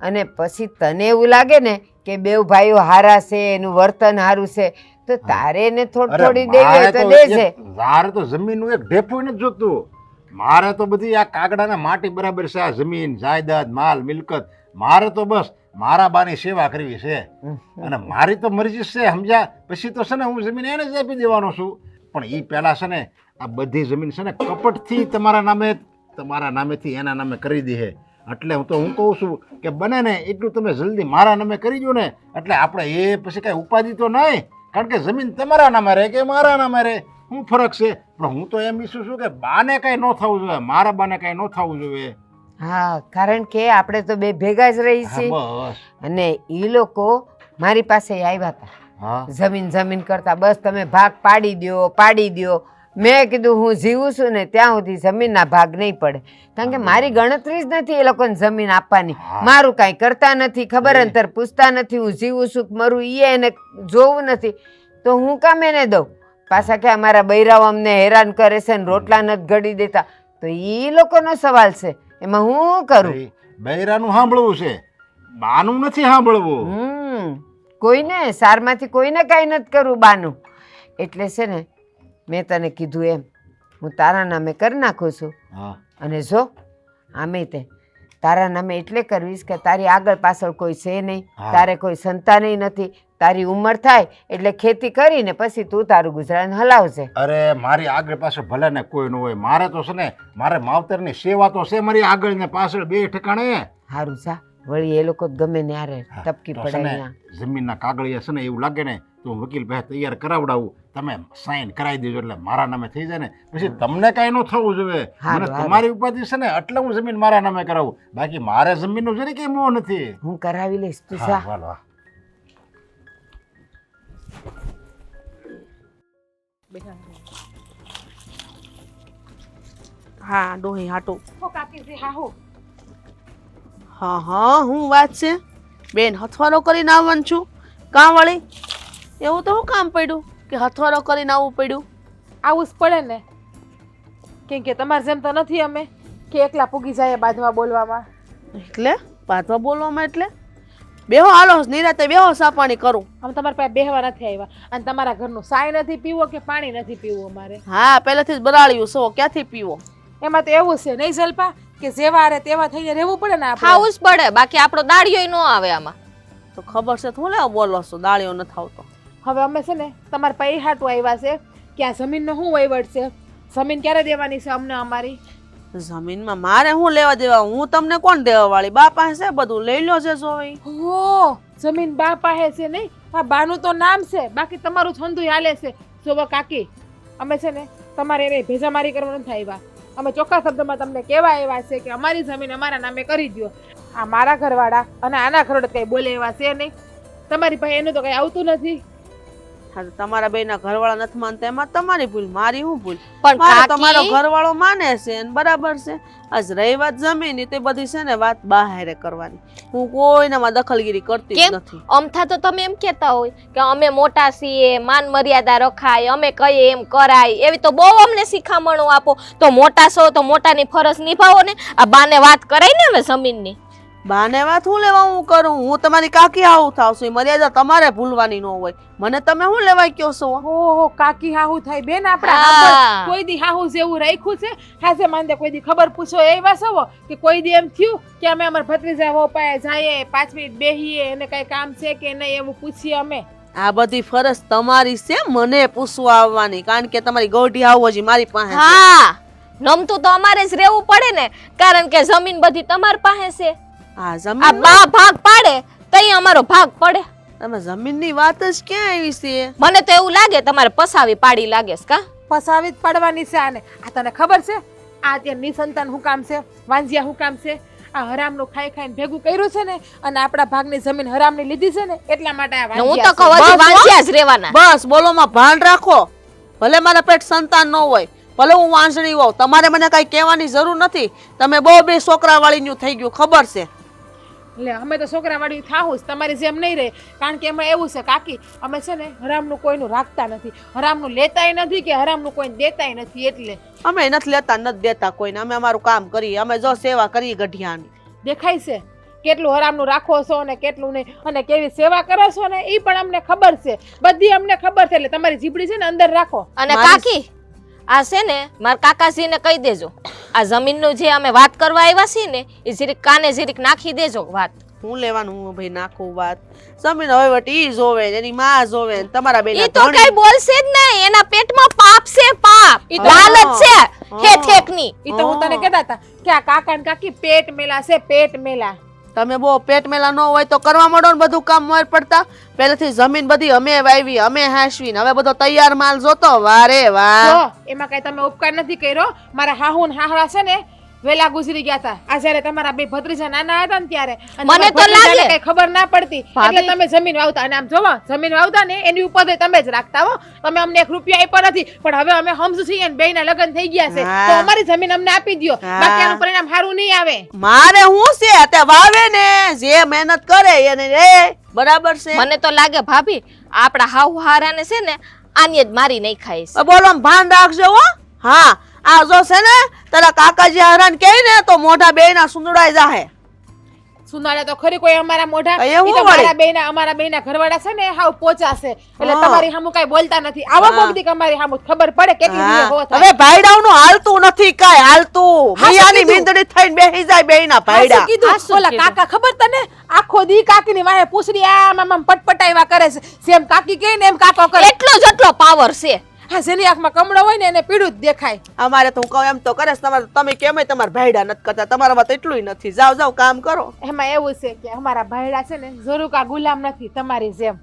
અને પછી તને એવું લાગે ને કે 2 ભાઈઓ હારા છે, એનું વર્તન સારું છે, તો તારે એને થોડી દેવી હોય તો દેજે. મારે તો જમીનનું એક ઢેફું નથી જોતું. મારે તો બધી આ કાગડાના માટી બરાબર છે. આ જમીન જાયદાદ માલ મિલકત મારે તો બસ મારા બાની સેવા કરવી છે અને મારી તો મરજી છે સમજ્યા. પછી તો છે ને હું જમીન એને જ આપી દેવાનો છું, પણ એ પહેલાં છે ને આ બધી જમીન છે ને કપટથી તમારા નામેથી એના નામે કરી દે. એટલે હું કહું છું કે બને ને એટલું તમે જલ્દી મારા નામે કરી દો ને, એટલે આપણે એ પછી કાંઈ ઉપાધિ તો નહીં, કારણ કે જમીન તમારા નામે રહે કે મારા નામે રહે શું ફરક છે? પણ હું તો એમ ઈચ્છું છું કે બાને કાંઈ ન થવું જોઈએ, મારા બાને કાંઈ ન થવું જોઈએ. હા, કારણ કે આપણે તો બે ભેગા જ રહી હા, છીએ. બસ. અને એ લોકો મારી પાસે આવ્યા હતા હા જમીન કરતા, બસ તમે ભાગ પાડી દ્યો. મેં કીધું હું જીવું છું ને ત્યાં સુધી જમીનના ભાગ નહીં પડે, કારણ કે મારી ગણતરી જ નથી એ લોકોને જમીન આપવાની. હા. મારું કાંઈ કરતા નથી, ખબર અંતર પૂછતા નથી, હું જીવું છું કે મરું એ એને જોવું નથી, તો હું કામ એને દઉં? પાછા કે અમારા બૈરાઓ અમને હેરાન કરે છે ને રોટલા નથી ઘડી દેતા, તો એ લોકોનો સવાલ છે, એમાં હું કરું? ભાઈ, બૈરાનું સાંભળવું છે, બાનું નથી સાંભળવું. કોઈને સારમાંથી કોઈને કાંઈ નથી કરવું બાનું. એટલે છે ને મેં તને કીધું એમ હું તારા નામે કરી નાખું છું. હા અને જો આમે તે તારા નામે એટલે કરવીશ કે તારી આગળ પાછળ કોઈ છે નહીં, હા. તારે કોઈ સંતાનેય નથી, તારી ઉંમર થાય એટલે ખેતી કરીને પછી તું તારું ગુજરાન હલાવજે. અરે મારી આગળ પાછળ ભલે ને કોઈ ન હોય, મારે તો છે ને મારે માવતરની સેવા તો છે મારી આગળ ને પાછળ બે ઠેકાણે. હારું જા, વળી એ લોકો જ ગમે ત્યારે ટપકી તો પડે છે ને અહીંયા. જમીનના કાગળિયા છે ને એવું લાગે ને તો હું વકીલ પાસે તૈયાર કરાવડાવું, તમે સાઈન કરાવી દેજો એટલે મારા નામે થઈ જાય ને પછી તમને કાંઈ ન થવું જોઈએ. હારું, મને હારું. તમારી ઉપાધિ છે ને એટલે હું જમીન મારા નામે કરાવું, બાકી મારે જમીનનું જરી કઈ મોહ નથી. હું કરાવી લઈશ, તું હા, જા. વાલો, હા. હા ડોહી હાટું. હો કાકીજી, હા હો. હા હા હું વાત છે બેન, હથવારો કરીને આવવાનું છું કામ વાળી? એવું તો શું કામ પડ્યું કે હથવારો કરીને આવવું પડ્યું? આવું જ પડે ને, કેમ કે તમારે જેમ તો નથી અમે કે એકલા પૂગી જાય બાજવા બોલવામાં. એટલે પાછવા બોલવામાં એટલે બેહો, હાલો નિરાતે બેહો, સાપાણી કરું. આમ તમારા પાસે બેહવા નથી આવ્યા, અને તમારા ઘરનું સાય નથી પીવો કે પાણી નથી પીવું અમારે. હા પહેલેથી જ બરાળ્યું છો, ક્યાંથી પીવો? એમાં તો એવું છે નહીં જલપા કે જેવા હારે તેવા થઈને રહેવું પડે ને આપણે. ખાવું જ પડે, બાકી આપણો દાડિયો ન આવે આમાં. તો ખબર છે તું લેવા બોલો છો દાળીઓ ન થાવતો? હવે અમે છે ને તમારા પાસે હાટું આવ્યા છે કે આ જમીનનો શું વહીવટ છે, જમીન ક્યારે દેવાની છે અમને અમારી? જમીનમાં મારે શું લેવા દેવા? હું તમને કોણ દેવા વાળી? બા પાસે છે બધું, લઈ લો છે જોઈ. હો, જમીન બા પાસે છે નહીં? હા, બાનું તો નામ છે, બાકી તમારું છંદુય હાલે છે. જોવો કાકી, અમે છે ને તમારે એને ભેજામારી કરવા નથી આવ્યા, અમે ચોખ્ખા શબ્દમાં તમને કહેવા આવ્યા છે કે અમારી જમીન અમારા નામે કરી દો. આ મારા ઘરવાળા અને આના ઘરવાળા કઈ બોલે એવા છે નહીં. તમારી પાસે એનું તો કઈ આવતું નથી. હા તો તમારા બેના ઘરવાળા નથી માનતા એમાં તમારી ભૂલ, મારી શું ભૂલ? પણ મારે તમારો કાકી, ઘરવાળો માને છે ને બરાબર છે. આજ રહી વાત જમીન તે બધી છે ને વાત બહારે કરવાની, હું કોઈનામાં દખલગીરી કરતી જ કેમ? નથી. અમથા તો તમે એમ કહેતા હોય કે અમે મોટા છીએ, માન મર્યાદા રખાય, અમે કહીએ એમ કરાય, એવી તો બહુ અમને શિખામણો આપો. તો મોટા છો તો મોટાની ફરજ નિભાવો ને. આ બાને વાત કરાય ને હવે જમીનની. બાને વાત હું લેવા હું કરું? હું તમારી કાકી આવું થાવશું, એ મર્યાદા તમારે ભૂલવાની ન હોય. મને તમે શું લેવાય કયો છો? ઓહો, કાકી હાહુ થાય બેન આપણા. હા. હાંભળ, કોઈ દી હાહુ જેવું રાખ્યું છે? હાજે માનદે કોઈ દી ખબર પૂછો એવા સવો કે કોઈ દી એમ થયું કે અમે અમારા ભત્રીજા વહુ પાસે જઈએ 5 મિનિટ બેહીએ એને કઈ કામ છે કે નહીં એવું પૂછીએ અમે? આ બધી ફરજ તમારી છે મને પૂછવા આવવાની, કારણ કે તમારી ગૌઢી આવું હજી મારી પાસે છે. હા, નમતું તો અમારે જ રહેવું પડે ને, કારણ કે જમીન બધી તમારી પાસે છે. આ આ જમીન બા ભાગ પાડે તઈ અમારો ભાગ પડે. તમે જમીનની વાત જ ક્યાં આવી છે? મને તો એવું લાગે તમારે પસાવી પાડી લાગે છે કા? ફસાવી જ પડવાની છે આને. આ તને ખબર છે આ અત્યારે નિસંતાન હું કામ છે, વાંજિયા હું કામ છે? આ હરામનું ખાઈ ખાઈને ભેગું કર્યું છે ને, અને આપણા ભાગની જમીન હરામની લીધી છે ને, એટલા માટે આ ને હું વાંજિયા તો કહું છે. હજી વાંચ્યા જ રહેવાના. બસ બોલોમાં ભાન રાખો. ભલે મારા પેટ સંતાન ન હોય, ભલે હું વાંસળી હોઉં, તમારે મને કઈ કહેવાની જરૂર નથી. તમે બહુ બે છોકરા વાળીનું થઈ ગયું ખબર છે. લે અમે તો છોકરા વાળી થાવું જ, તમારી જેમ નહીં રહે. કારણ કે એમાં એવું છે કાકી, અમે છે ને હરામનું કોઈનું રાખતા નથી, હરામનું લેતાય નથી કે હરામનું કોઈને દેતાય નથી. એટલે અમે નથી લેતા નથી દેતા કોઈને, અમે અમારું કામ કરીએ, અમે જો સેવા કરીએ ગઢિયાની. દેખાય છે કેટલું હરામનું રાખો છો ને કેટલું નહીં, અને કેવી સેવા કરો છો ને એ પણ અમને ખબર છે, બધી અમને ખબર છે. એટલે તમારી જીભડી છે ને અંદર રાખો. અને કાકી, આ છે ને મારા કાકાજીને કહી દેજો, આ જમીનનું જે અમે વાત કરવા આવ્યા છીએ ને એ જરીક કાને જરીક નાખી દેજો વાત. હું લેવાનું હું ભાઈ નાખું વાત? જમીન હવે ઈ જોવે, એની માં જોવે, ને તમારા બેના ઈ તો કઈ બોલશે જ નહીં, એના પેટમાં પાપ છે, પાપ. ઈ તો લાલચ છે હે ઠેકની. એ તો હું તને કહેતા હતા કે આ કાકા ને કાકી પેટ મેલા છે, પેટ મેલા. તમે બહુ પેટ મેલા ન હોય તો કરવા માંડો ને બધું કામ મોર પડતા. પહેલેથી જમીન બધી અમે વાવી, અમે હાંસવી ને હવે બધો તૈયાર માલ જોતો. વારે વાહ. જો એમાં કઈ તમે ઉપકાર નથી કર્યો. મારા હાહુ ને હાહરા છે ને વેલા ગુજરી ગયા હતા. આ જ્યારે તમારા બે ભત્રીજા નાના હતા ને ત્યારે અને મને તો તમારા ભત્રીજાને લાગે. કઈ ખબર ના પડતી એટલે તમે જમીન વાવતા. અને આમ જોવો જમીન વાવતા ને એની ઉપર તમે જ રાખતા હો. તમે અમને 1 રૂપિયા આપ્યા નથી, પણ હવે અમે સમજુ છીએ ને બેયના લગ્ન થઈ ગયા છે તો અમારી જમીન અમને આપી દ્યો. બાકી આનું પરિણામ સારું નહીં આવે. મારે હું છે તે વાવે ને જે મહેનત કરે એને રે બરાબર છે. મને તો લાગે ભાભી આપણા હાહુ હારાને છે ને આની જ મારી નહીં ખાઈશ. બોલો આમ ભાન રાખજો હો. હા આ જો છે ને તારા કાકાજી હરાન કહે ને તો મોઢા બેયના સુંદડાઈ જાહે. સુનાળા તો ખરી કોઈ અમારા મોઢા કઈ ઈ એવું તો વળી? અમારા બેયના ઘરવાળા છે ને હાવ પોચા છે એટલે તમારી સામું કઈ બોલતા નથી. આવા કોક દી અમારી સામું ખબર પડે કેટલી હા. હો થાય. હવે ભાઈડાઓનું હાલતું નથી કાંઈ હાલતું. હા, શું મિયાની કીધું? મીંદડી થઈને બેસી જાય બેયના આ ભાઈડા. શું કીધું? આ શું ઓલા કીધું? કાકા ખબર તને આખો દી કાકીની વાહે પૂછડી આમ પટપટાવ્યા કરે છે. જેમ કાકી કહે ને એમ કાકો કરે. એટલો જ એટલો પાવર છે. હા જેની આંખમાં કમળો હોય ને એને પીળું જ દેખાય. અમારે તો હું કહું એમ તો કરે છે. તમે કેમ તમારા ભાઈડા નથી કરતા? તમારામાં તો એટલું નથી. જાઓ જાઓ કામ કરો. એમાં એવું છે કે અમારા ભાઈડા છે ને ઝરૂકા ગુલામ નથી તમારી જેમ.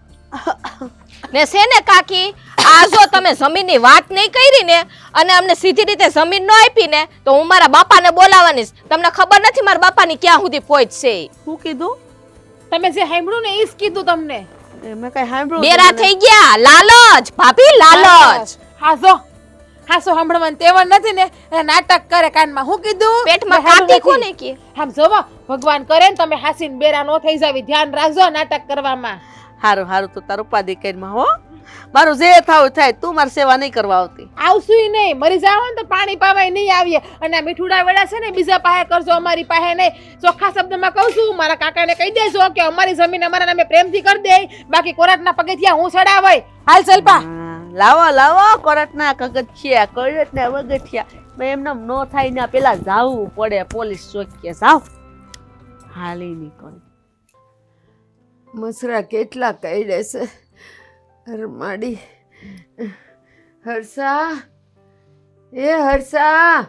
ને છે ને કાકી આ જો તમે જમીનની વાત નહીં કરી ને અને અમને સીધી રીતે જમીન ન આપી ને તો હું મારા બાપાને બોલાવવાની છું. તમને ખબર નથી મારા બાપાની ક્યાં સુધી પહોંચશે. શું કીધું? તમે જે સાંભળ્યું ને એ જ કીધું તમને. મેં કઈ સાંભળ્યું બેરા થઈ ગયા. લાલચ ભાભી લાલચ. હાસો સાંભળવાનું તેવડ નથી ને એ નાટક કરે કાનમાં. હું કીધું પેટમાં કે હારું કાતી નથી. કોને કે? આમ જોવો ભગવાન કરે ને તમે હાસીને બેરા નો થઈ જાવી. ધ્યાન રાખજો નાટક કરવામાં. હારું હારું તો તારું ઉપાધિ કરીમાં હો. મારું જે થાવું થાય. તું મારી સેવા નહીં કરવા આવતી. આવશું નહીં. મરી જાવ ને તો પાણી પાવાય નહીં આવીએ. અને આ મીઠુડા વેડા છે ને બીજા પાસે કરજો, અમારી પાસે નહીં. ચોખ્ખા શબ્દમાં કહું છું મારા કાકાને કહી દેજો કે અમારી જમીન અમારા નામે પ્રેમથી કરી દે. બાકી કોરાટના પગથિયા હું ચડાવાય. હાલ સલ્પા. લાવો લાવો કોરટના કગથિયા કોરટના વગથિયા. મેં એમને નો થાય ને પેલા જાવું પડે પોલીસ ચોકીએ. જાવ હાલી નીકળ. મસરા કેટલા કઈડે છે હરમાડી. હર્ષા હર્ષા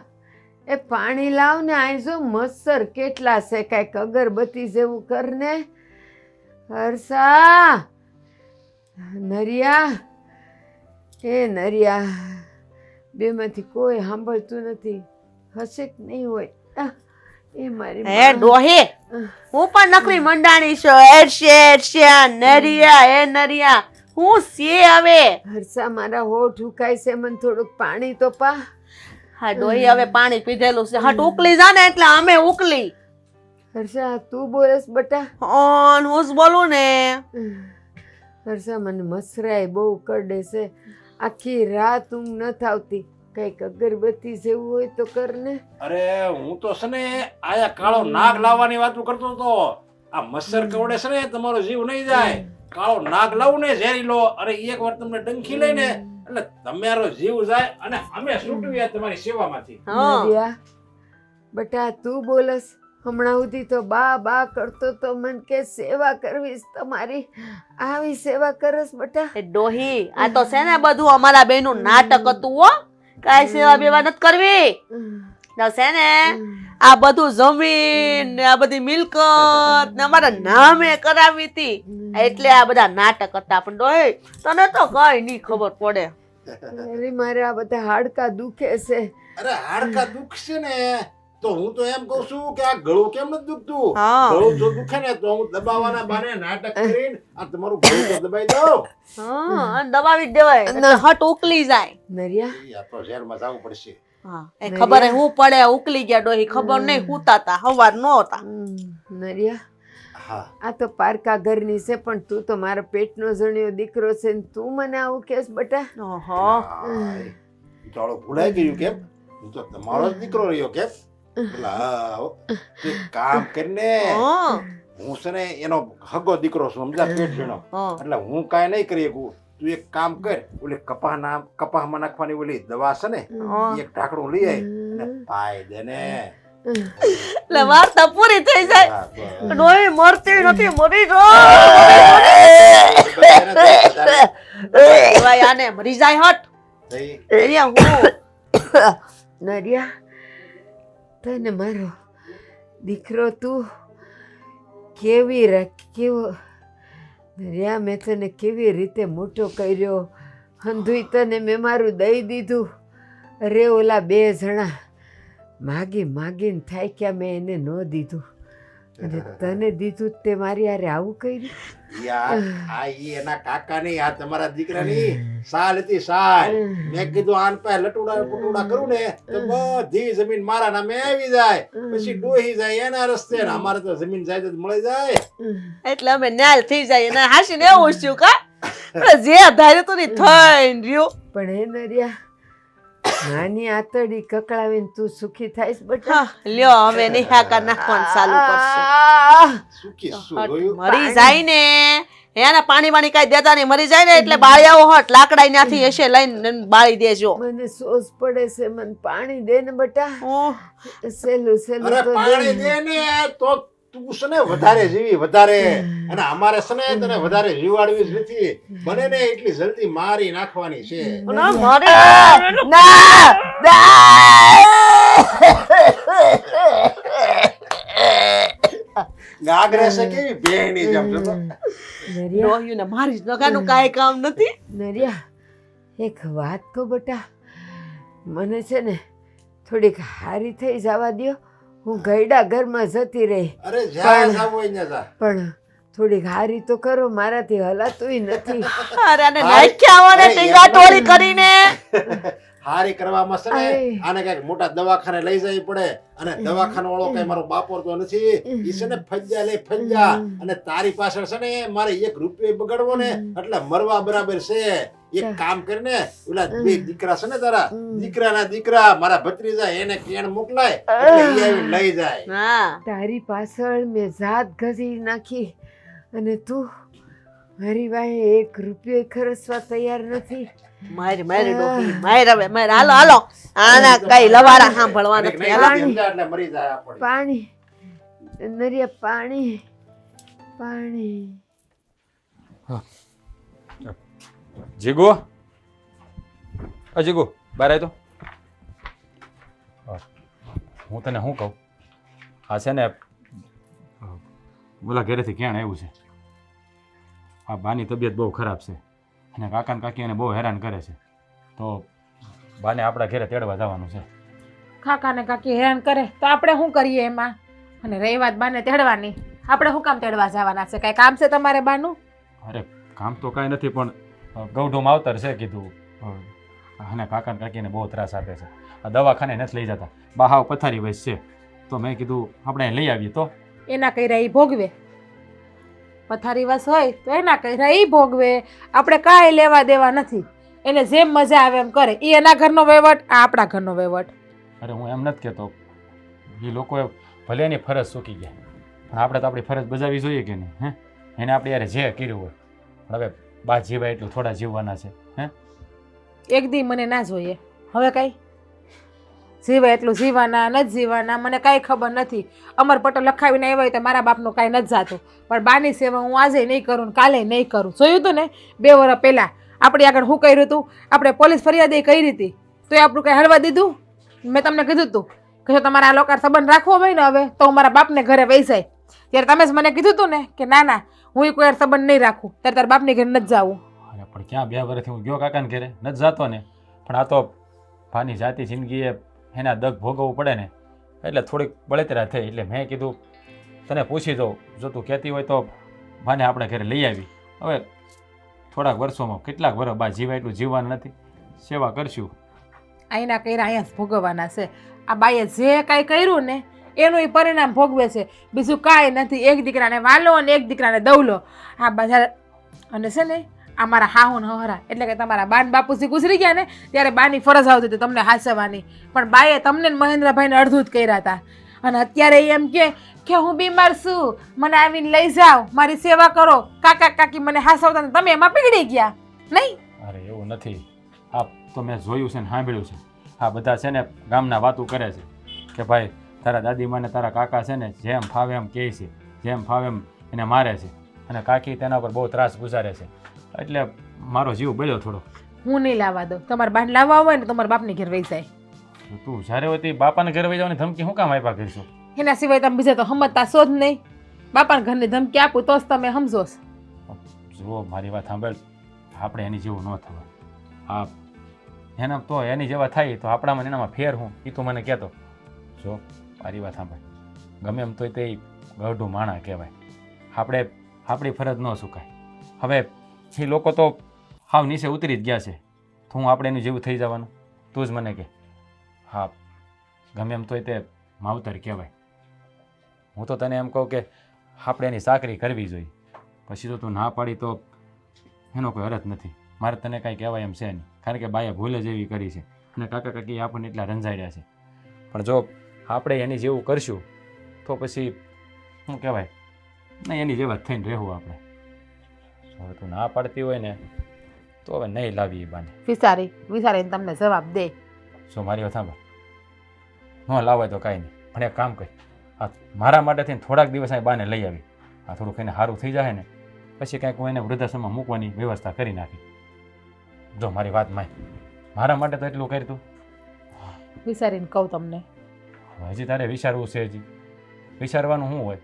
એ પાણી લાવ ને આઈ જો મચ્છર કેટલા છે. કાંઈક અગરબત્તી જેવું કર ને હર્ષા. નરિયા એ નરિયા બેમાંથી કોઈ સાંભળતું નથી. હશે કે નહીં હોય? એ મારી હે માં. ડોહી હું પણ નકરી મંડાણી છું. એડશે નરિયા એ નરિયા હું છે હવે. હર્ષા મારા હોઠ ઉકાય છે. મને થોડુંક પાણી તો પા. હા ડોહી હવે પાણી પીધેલું છે. હટ ઉકલી જા ને એટલે અમે ઉકલી. હર્ષા તું બોલસ બટા? ઓન હું જ બોલું ને. હર્ષા મને મસરાય બહુ કરડે છે. આખી રાત ઊંઘ ન થાવતી. કઈક અગરબત્તી જેવું હોય તો કર ને. અરે હું તો છે ને આયા કાળો નાગ લાવવાની વાતો કરતો હતો. આ મચ્છર કવડે છે ને તમારો જીવ નહીં જાય. કાળો નાગ લાવું ને ઝેરીલો. અરે એક વાર તમને ડંખી લઈને એટલે તમારો જીવ જાય અને અમે છૂટવીએ તમારી સેવામાંથી. નરિયા બટા તું બોલસ? હમણાં સુધી તો બા બા કરતો તો મન કે સેવા કરવીશ તમારી. આવી સેવા કરસ બટા? એ ડોહી આ તો છે ને બધું અમારા બેનું નાટક હતું હો. કાંઈ સેવા બેવા નથી કરવી. ના છે ને આ બધું જમીન ને આ બધી મિલકત ને અમારા નામે કરાવી હતી એટલે આ બધા નાટક હતા. પણ ડોહી તને તો કઈ નહીં ખબર પડે. અરે મારે આ બધા હાડકા દુખે છે. અરે હાડકા દુખશે ને તો હું તો એમ કહું છું કે આ ગળું કેમ નથી દુખતું? હા. ગળું જો દુખે ને તો હું દબાવવાના બાને નાટક કરીને આ તમારું ગળું તો દબાઈ દઉં. હા અને દબાવી જ દેવાય એટલે હટ ઉકલી જાય. નરિયા આ તો ઝેરમાં જવું પડશે. હા એ ખબર હે હું પડે ઉકલી ગયા ડોહી. ખબર નહીં હુતા તા હવાર નો હતા. નરિયા હા આ તો પારકા ઘરની છે પણ તું તો મારા પેટનો જણ્યો દીકરો છે ને તું મને આવું કેસ બટા? ઓહો ઈ તો હાલો ભૂલાઈ ગયું કેમ? હું તો તમારો જ દીકરો રહ્યો કેમ? એટલે હા હો. તું એક કામ કરીને હા હું છે ને એનો હગો દીકરો છું સમજા પેટનો. હા એટલે હું કાંઈ નહીં કરી શકું. તું એક કામ કર ઓલી કપાસમાં નાખવાની ઓલી દવા છે ને ઈ એક ઢાંકણું લઈ આય અને પાઈ દે ને. એટલે વાર્તા પૂરી થઈ જાય. હા, બસ. ડોહી મરતી નથી મરી જાય આને મરી જાય હટ. થઈ. અહીંયા હું નરિયા તને મારો દીકરો તું કેવો દરિયા મેં તને કેવી રીતે મોટો કર્યો, હંધુઈ તને મેં મારું દઈ દીધું. અરે ઓલા 2 જણા માગીને થાક્યા, મેં એને ન દીધું અને તને દીધું તે મારી હારે આવું કર્યું. યાર આ ઈ એના કાકા નહીં, આ તમારા દીકરાની સાલ હતી સાલ. મેં કીધું આન પાસે લટુડા પટુડા કરું ને તો બધી જમીન મારા નામે આવી જાય, પછી ડોહી જાય એના રસ્તે, ને અમારે તો જમીન જાય તો મળી જાય. એટલે અમે ન્યાલ થઈ જાય ને હાસીને એવું છું કા આપણે જે ધાર્યું તું ને થઈને રહ્યું. પણ એ નરિયા નાની આતડી કકળાવીને તું સુખી થાઈશ બટા. હા, લ્યો હવે નિહાકા નાખવાનું ચાલુ કરશે. સુખી શું જોયું? મરી જાય ને એને પાણી વાણી કઈ દેતા નહીં, મરી જાય ને એટલે બાળિયાઓ હટ લાકડા ત્યાંથી એસે લઈને બાળી દેજો. મને સોસ પડે છે, મને પાણી દે ને બટા. ઓહ, સેલું સેલું અરે તો પાણી દે ને તો તું છે ને વધારે જીવી વધારે, અને અમારે છે ને તને વધારે જીવાડવી જ નથી, બને ને એટલી જલ્દી મારી નાખવાની છે. ના મરી ગાગરે છે કેવી બેહની જેમ જો તો. નરિયા ડોહ્યું ને મારી જ નગાનું કાંઈ કામ નથી. નરિયા એક વાત કહો બટા, મને છે ને થોડીક હારી થઈ જવા દ્યો. હું ગયડા ઘરમાં જતી રહી, અરે જ્યાં જાવ હોય ત્યાં જા. પણ થોડીક હારી તો કરો, મારાથી હલાતુંય નથી. અરે આને નાખ્યા આવો ને ટીંગા ટોળી કરીને. હારી કરવામાં છે ને આય. આને કઈક મોટા દવાખાને લઈ જવી પડે, અને દવાખાના વાળો કઈ મારો બાપોર તો નથી, ઈ છે ને ફંજા લે ફંજા, અને તારી પાછળ છે ને મારે 1 રૂપિયો બગાડવો ને એટલે મરવા બરાબર છે. એક કામ કરીને ઓલા 2 દીકરા છે ને તારા દીકરાના દીકરા મારા ભત્રીજા એને કેણ મોકલાય એટલે ઈ આવીને લઈ જાય. હા, તારી પાછળ મેં જાત ઘસી નાખી અને તું મારી વાહે 1 રૂપિયો ખર્ચવા તૈયાર નથી. મારી ડોહી માર હવે માર. હાલો હાલો આના કઈ લવારા સાંભળવા કઈક નથી. નહીં હાલો. સમજાય એટલે મરી જાય આપણે. પાણી નરિયા પાણી પાણી. જીગુ, જીગુ બહાર આય તો. હું તને શું કહું, આ છે ને ઓલા ઘરેથી ક્યાં આવ્યું છે. આ બાની તબિયત બહુ ખરાબ છે અને કાકા ને કાકી એને બહુ હેરાન કરે છે, તો બાને આપણા ઘરે તેડવા જવાનું છે. કાકા ને કાકી હેરાન કરે તો આપણે શું કરીએ એમાં? અને રહી વાત બાને તેડવાની, આપણે શું કામ તેડવા જવાના છે? કાંઈ કામ છે તમારે બાનું? અરે કામ તો કાંઈ નથી, પણ ગૌઢું માવતર છે કીધું, અને કાકા ને કાકીને બહુ ત્રાસ આપે છે. આ દવાખાને નથી લઈ જતા, બા હાવ પથારી વયસ છે, તો મેં કીધું આપણે લઈ આવીએ. તો એના કર્યા એ ભોગવે. પથારી વાસ હોય તો એના કર્યા એ ભોગવે, આપણે કાંઈ લેવા દેવા નથી. એને જેમ મજા આવે એમ કરે. એ એના ઘરનો વહીવટ, આ આપણા ઘરનો વહીવટ. અરે હું એમ નથી કહેતો, એ લોકોએ ભલે એની ફરજ ચૂકી ગયા, પણ આપણે તો આપણી ફરજ બજાવવી જોઈએ કે નહીં? હે, એને આપણે યાર જે કર્યું હોય, પણ હવે બા જીવાય એટલું થોડા જીવવાના છે. હે, એક દી મને ના જોઈએ, હવે કાંઈ જીવાય એટલું જીવાના નથી જીવાના મને કાંઈ ખબર નથી. અમર પટો લખાવીને આવ્યા હોય તો મારા બાપનું કાંઈ નથી જાતું, પણ બાની સેવા હું આજે નહીં કરું ને કાલે નહીં કરું. જોયું હતું ને 2 વર્ષ પહેલાં આપણી આગળ શું કર્યું હતું? આપણે પોલીસ ફરિયાદ એ કરી હતી, તો એ આપણું કાંઈ હળવા દીધું? મેં તમને કીધું હતું કે જો તમારે આ લોકો સંબંધ રાખવો હોય ને હવે તો હું મારા બાપને ઘરે વહી જાય. ત્યારે તમે જ મને કીધું હતું ને કે ના ના હું કોઈ સંબંધ નહીં રાખું, ત્યારે તારા બાપની ઘરે નથી જવું. અરે પણ ક્યાં 2 વર્ષથી હું ગયો કાકાને ઘરે નથી જતો ને, પણ આ તો ભાની જાતિ જિંદગીએ એના દગ ભોગવવું પડે ને, એટલે થોડીક બળતરા થઈ. એટલે મેં કીધું તને પૂછી દઉં, જો તું કહેતી હોય તો ભાને આપણે ઘરે લઈ આવી. હવે થોડાક વર્ષોમાં કેટલાક વર્ષ બા જીવાય એટલું જીવવાનું નથી, સેવા કરશું. અહીંના કર્યા અહીંયા જ ભોગવવાના છે. આ બાઈએ જે કાંઈ કર્યું ને એનું એ પરિણામ ભોગવે છે, બીજું કાંઈ નથી. એક દીકરાને વાલો અને એક દીકરાને દવલો. આ બધા અને છે ને આ મારા હાહુ ને હહરા, એટલે કે તમારા બાન બાપુજી ગુજરી ગયા ને ત્યારે બાની ફરજ આવતી હતી તમને હાસવાની, પણ બાએ તમને મહેન્દ્રભાઈને અડધું જ કર્યા હતા. અને અત્યારે એમ કે હું બીમાર છું, મને આવીને લઈ જાઓ, મારી સેવા કરો, કાકા કાકી મને હાસવતા ને તમે એમાં પીગળી ગયા નહીં? અરે એવું નથી, આ તો મેં જોયું છે ને સાંભળ્યું છે. આ બધા છે ને ગામના વાતું કરે છે કે ભાઈ તારા દાદીમાને તારા કાકા છે ને જેમ ફાવે એમ કહે છે, જેમ ફાવે એમ એને મારે છે, અને કાકી તેના પર બહુ ત્રાસ ગુજારે છે. એટલે મારો જીવ બળ્યો થોડો. હું નહીં લાવવા દઉં. તમારા બાન લાવવા હોય ને તમારા બાપની ઘેર વહી જાય. તું જ્યારે હોય તે બાપાને ઘરે વહી જવાની ધમકી શું કામ આપ્યા કરીશું? એના સિવાય તમે બીજા તો સમજતા છો જ નહીં. બાપાને ઘરની ધમકી આપું તો જ તમે સમજોસ. જુઓ મારી વાત સાંભળ, આપણે એની જેવું ન થવાય. હા, એના તો એની જેવા થાય તો આપણામાં એનામાં ફેર હું એ તું મને કહેતો. જો મારી વાત સાંભળ, ગમે એમ તોય તે ગઢું માણા કહેવાય. આપણે આપણી ફરજ ન ચૂકાય. હવે એ લોકો તો હાવ નીચે ઉતરી જ ગયા છે, તો હું આપણે એનું જેવું થઈ જવાનું? તું જ મને કહે. હા, ગમે એમ તોય તે માવતર કહેવાય. હું તો તને એમ કહું કે આપણે એની ચાકરી કરવી જોઈએ. પછી તો તું ના પાડી તો એનો કોઈ અર્થ નથી. મારે તને કાંઈ કહેવાય એમ છે નહીં, કારણ કે બાએ ભૂલ જ એવી કરી છે અને કાકા કાકી આપણને એટલા રંજાડ્યા છે. પણ જો આપણે એની જેવું કરશું તો પછી શું કહેવાય, નહીં એની જેવા જ થઈને રહેવું આપણે. હવે તું ના પાડતી હોય ને તો હવે નહીં લાવી એ બાને. વિચારીને તમને જવાબ દે. શું મારી વાત સાંભળ, ન લાવાય તો કાંઈ નહીં, પણ એક કામ કર, આ મારા માટે થઈને થોડાક દિવસ અહીં બાને લઈ આવી. આ થોડુંક એને સારું થઈ જાય ને પછી કાંઈક હું એને વૃદ્ધાશ્રમમાં મૂકવાની વ્યવસ્થા કરી નાખી. જો મારી વાત મારા માટે તો એટલું કરી તું. વિચારીને કહું તમને. હજી તારે વિચારવું છે, હજી વિચારવાનું શું હોય?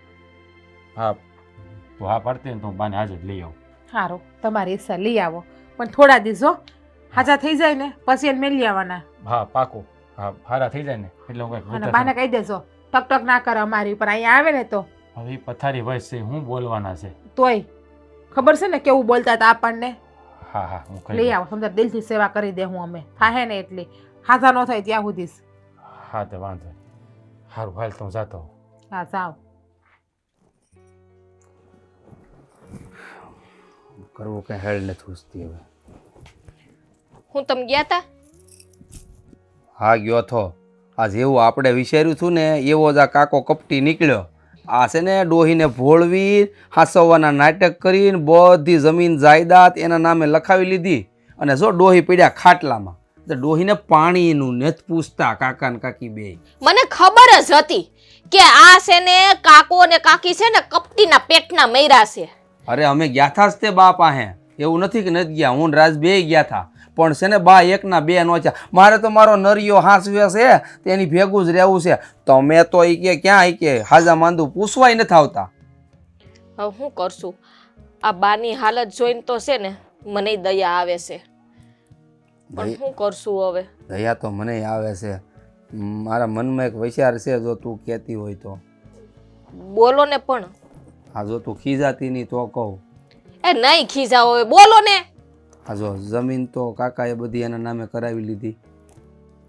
હા, તું હા પાડતી ને તો હું બાને આજે જ લઈ આવું. સારું, તમારી ઈચ્છા લઈ આવો, પણ થોડા દિવસો હાજા થઈ જાય ને પછી એને મેળવી આવવાના. હા પાકું. હા, હારા થઈ જાય ને એટલે હું અને બાને કહી દેજો ટક ટક ના કરે અમારી ઉપર. અહીંયા આવે ને તો હવે પથારી વયસ છે, હું બોલવાના છે તોય ખબર છે ને કેવું બોલતા હતા આપણને. હા હા, હું લઈ કહી. આવો, સમજા દિલથી સેવા કરી દે હું અમે થાહે ને એટલી. હાજા ન થાય ત્યાં સુધી. હા તો વાંધો નહીં. સારું હાલ તો હું જાતો હોઉં. હા જાઓ. કરવું કંઈ હેળ નથી ઉસતી હવે. હું તમે ગયા તા? હા ગયો થો. આ જેવું આપણે વિચાર્યું હતું ને એવો જ આ કાકો કપટી નીકળ્યો. આ છે ને ડોહીને ભોળવી હાસવવાના નાટક કરીને બધી જમીન જાયદાદ એના નામે લખાવી લીધી. અને જો ડોહી પડ્યા ખાટલામાં, તો ડોહીને પાણીનું નથી પૂછતા કાકા ને કાકી બે. મને ખબર જ હતી કે આ છે ને કાકો ને કાકી છે ને કપટીના પેટના મૈરા છે. અરે અમે ગયા થા જ તે બા પાસે, એવું નથી કે નથી ગયા. હું ને રાજ બે ગયા થા, પણ છે ને બા એકના બે નો છે. મારે તો મારો નરિયો હાંસવે છે તેની ભેગું જ રહેવું છે. તમે તો ઈ કે ક્યાં ઈ કે હાજા માંદું પૂછવાય નથી આવતા. હવે શું કરશું? આ બાની હાલત જોઈને તો છે ને મને દયા આવે છે, પણ શું કરશું હવે? દયા તો મને આવે છે. મારા મનમાં એક વિચાર છે, જો તું કહેતી હોય તો. બોલો ને. પણ હા જો તું ખીજાતી નહીં તો કહું. એ નહીં ખીજા હોય, બોલો ને. હા જો જમીન તો કાકાએ બધી એના નામે કરાવી લીધી.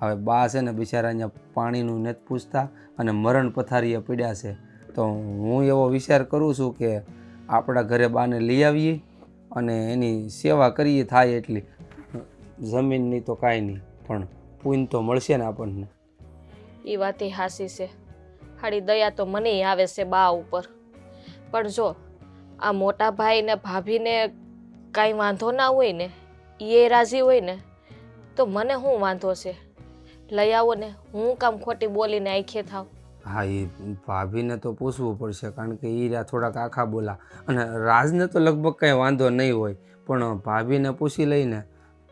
હવે બા છે ને બિચારા અહીંયા પાણીનું નથી પૂછતા અને મરણ પથારીએ પડ્યા છે. તો હું એવો વિચાર કરું છું કે આપણા ઘરે બાને લઈ આવીએ અને એની સેવા કરીએ થાય એટલી. જમીનની તો કાંઈ નહીં, પણ પૂન તો મળશે ને આપણને. એ વાત એ હાસી છે. હાડી દયા તો મને આવે છે બા ઉપર. પણ જો આ મોટા ભાઈ ને ભાભીને કાંઈ વાંધો ના હોય ને, એ રાજી હોય ને, તો મને શું વાંધો છે? લઈ આવો ને, હું કામ ખોટી બોલીને આંખે થાવ? હા એ ભાભીને તો પૂછવું પડશે, કારણ કે એ રહ્યા થોડાક આખા બોલા. અને રાજને તો લગભગ કંઈ વાંધો નહીં હોય, પણ ભાભીને પૂછી લઈને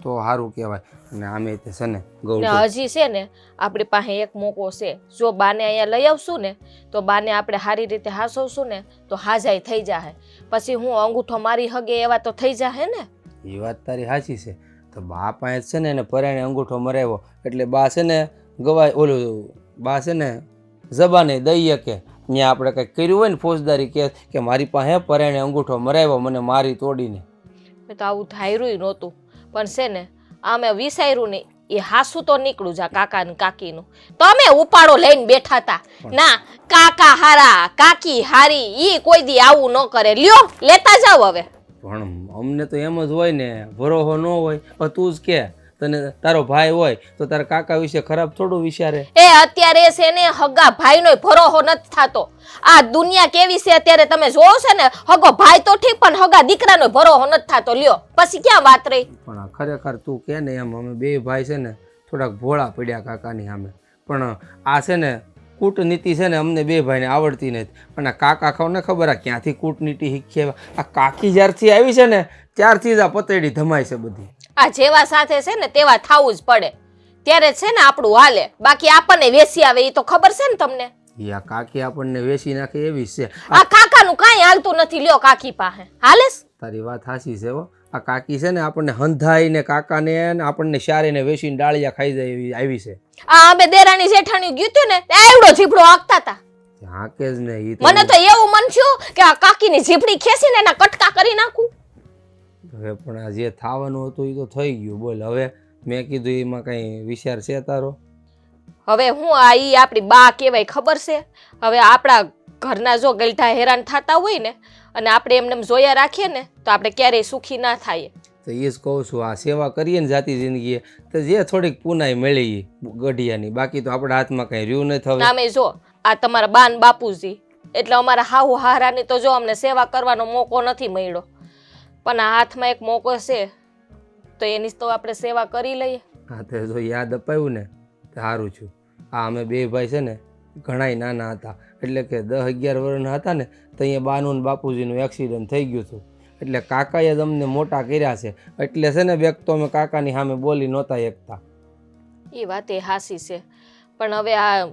તો સારું કહેવાય. અને આમે તે છે ને ને હજી છે ને આપણી પાસે એક મોકો છે. જો બાને અહીંયા લઈ આવશું ને તો બાને આપણે સારી રીતે હાસવશું ને તો હાજાઈ થઈ જાય. પછી હું અંગૂઠો મારી હગે એવા તો થઈ જાય ને. એ વાત તારી સાચી છે. તો બા પાસે છે ને એને પરાણે અંગૂઠો મરાવ્યો એટલે બા છે ને ગવાય ઓલું બા છે ને જબાને દઈએ કે ત્યાં આપણે કંઈક કર્યું હોય ને ફોજદારી કે મારી પાસે પરાણે અંગૂઠો મરાવ્યો મને મારી તોડીને. મેં તો આવું ધાર્યું નહોતું, પણ છે ને આમે વિચાર્યું ને એ હાસું તો નીકળું જા કાકા ને કાકીનું. તો અમે ઉપાડો લઈને બેઠા હતા. ના કાકા હારા કાકી હારી, ઈ કોઈ દી આવું ન કરે. લ્યો લેતા જાવ હવે. પણ અમને તો એમ જ હોય ને, ભરોસો ન હોય. તું જ કે તને તારો ભાઈ હોય તો તારા કાકા વિશે ખરાબ થોડું વિચારે. એ અત્યારે છે ને હગા ભાઈનો ભરોસો નથી થતો. આ દુનિયા કેવી છે અત્યારે તમે જોવો છે ને. હગો ભાઈ તો ઠીક, પણ હગા દીકરાનો ભરોસો નથી થતો. લ્યો પછી ક્યાં વાત રહી? પણ ખરેખર તું કે ને એમ અમે બે ભાઈ છે ને થોડાક ભોળા પડ્યા કાકાની સામે. પણ આ છે ને કૂટનીતિ છે ને અમને બે ભાઈને આવડતી નથી. પણ આ કાકા ખાવને ખબર આ ક્યાંથી કૂટનીતિ શીખી. આ કાકી જ્યારથી આવી છે ને ત્યારથી જ આ પતેડી ધમાય છે બધી. આ જેવા સાથે છે ને તેવા થાવું જ પડે, ત્યારે છે ને આપણું હાલે. બાકી આપણને વેસી આવે એ તો ખબર છે ને તમને. ઈ આ કાકી આપણને વેચી નાખે એવી જ છે. આ કાકાનું કાંઈ હાલતું નથી, લ્યો કાકી પાસે હાલેસ. તારી વાત સાચી છે હો. આ કાકી છે ને આપણને હંધાઈને કાકાને ને આપણને શારીને વેચીને ડાળિયા ખાઈ જાય એવી આવી છે. આ અમે દેરાણી જેઠાણી ગયું હતું ને ત્યાં એવડો જીભડો હાંકતા હતા. હાકે જ ને ઈ મને તો એવું મન થયું કે આ કાકીની જીભડી ખેંચીને એના કટકા કરી નાખું. હવે પણ આ જે થવાનું હતું એ તો થઈ ગયું. બોલ હવે મેં કીધું એમાં કઈ વિચાર છે તારો? હવે હું આ ઈ આપણી બા કહેવાય ખબર છે? હવે આપણા ઘરના જો ગલઢા હેરાન થતા હોય ને અને આપણે એમને જોયા રાખીએ ને તો આપણે ક્યારેય સુખી ના થાય. તો એ જ કહું છું, આ સેવા કરીએ ને જાતી જિંદગીએ તો જે થોડીક પુનાઈ મળી ગઢિયાની, બાકી તો આપણા હાથમાં કઈ રહ્યું નથી. હવે નામે જો આ તમારા બાન બાપુજી એટલે અમારા હાહુ હારાની તો જો અમને સેવા કરવાનો મોકો નથી મળ્યો, પણ આ હાથમાં એક મોકો છે તો એની તો આપણે સેવા કરી લઈએ. હા તો જો યાદ અપાયું ને તો સારું છું. આ અમે બે ભાઈ છે ને ઘણાય નાના હતા, એટલે કે 10-11 વર્ષના હતા ને તો અહીંયા બાનું ને બાપુજીનું એક્સિડન્ટ થઈ ગયું હતું. એટલે કાકાએ જ અમને મોટા કર્યા છે, એટલે છે ને બેક તો અમે કાકાની સામે બોલી નહોતા એકતા. એ વાત એ હાસી છે, પણ હવે આ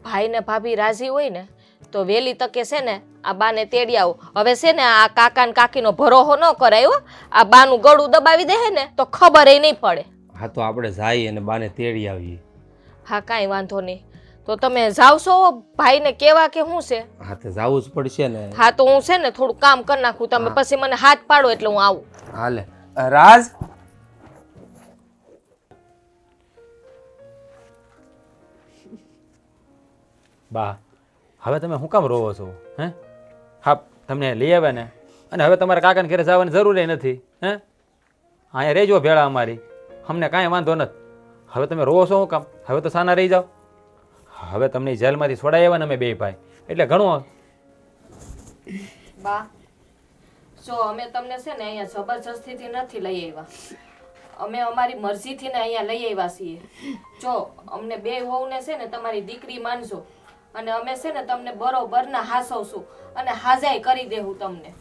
ભાઈ ને ભાભી રાજી હોય ને તો વહેલી તકે છે ને આ બાને તેડી આવો. હવે છે ને આ કાકા ને કાકીનો ભરોસો ન કરાય હો. આ બાનું ગળું દબાવી દે ને તો ખબર એ નહીં પડે. હા તો આપણે જઈએ અને બાને તેડી આવીએ. હા કાંઈ વાંધો નહીં. તો તમે જાવ છો ભાઈને કેવા કે શું છે? હા તો જવું જ પડશે ને. હા તો હું છે ને થોડું કામ કરી નાખું, તમે પછી મને હાથ પાડો એટલે હું આવું. હાલે રાજ. બા હવે તમે શું કામ રોવો છો? હે હા તમને લઈ આવ્યા ને, અને હવે તમારા કાકાને ઘરે જવાની જરૂર નથી. હે અહીંયા રહેજો ભેળા અમારી, અમને કાંઈ વાંધો નથી. હવે તમે રોવો છો શું કામ? હવે તો સાના રહી જાઓ. હવે તમને જેલમાંથી છોડાઈ આવ્યા ને અમે બે ભાઈ, એટલે ઘણું. બા જો અમે તમને છે ને અહીંયા જબરજસ્તીથી નથી લઈ આવ્યા, અમે અમારી મરજીથી ને અહીંયા લઈ આવ્યા છીએ. જો અમને બે વહુને છે ને તમારી દીકરી માનજો, અને અમે છે ને તમને બરોબરના હાસવશું અને હાજાઈ કરી દેવું તમને.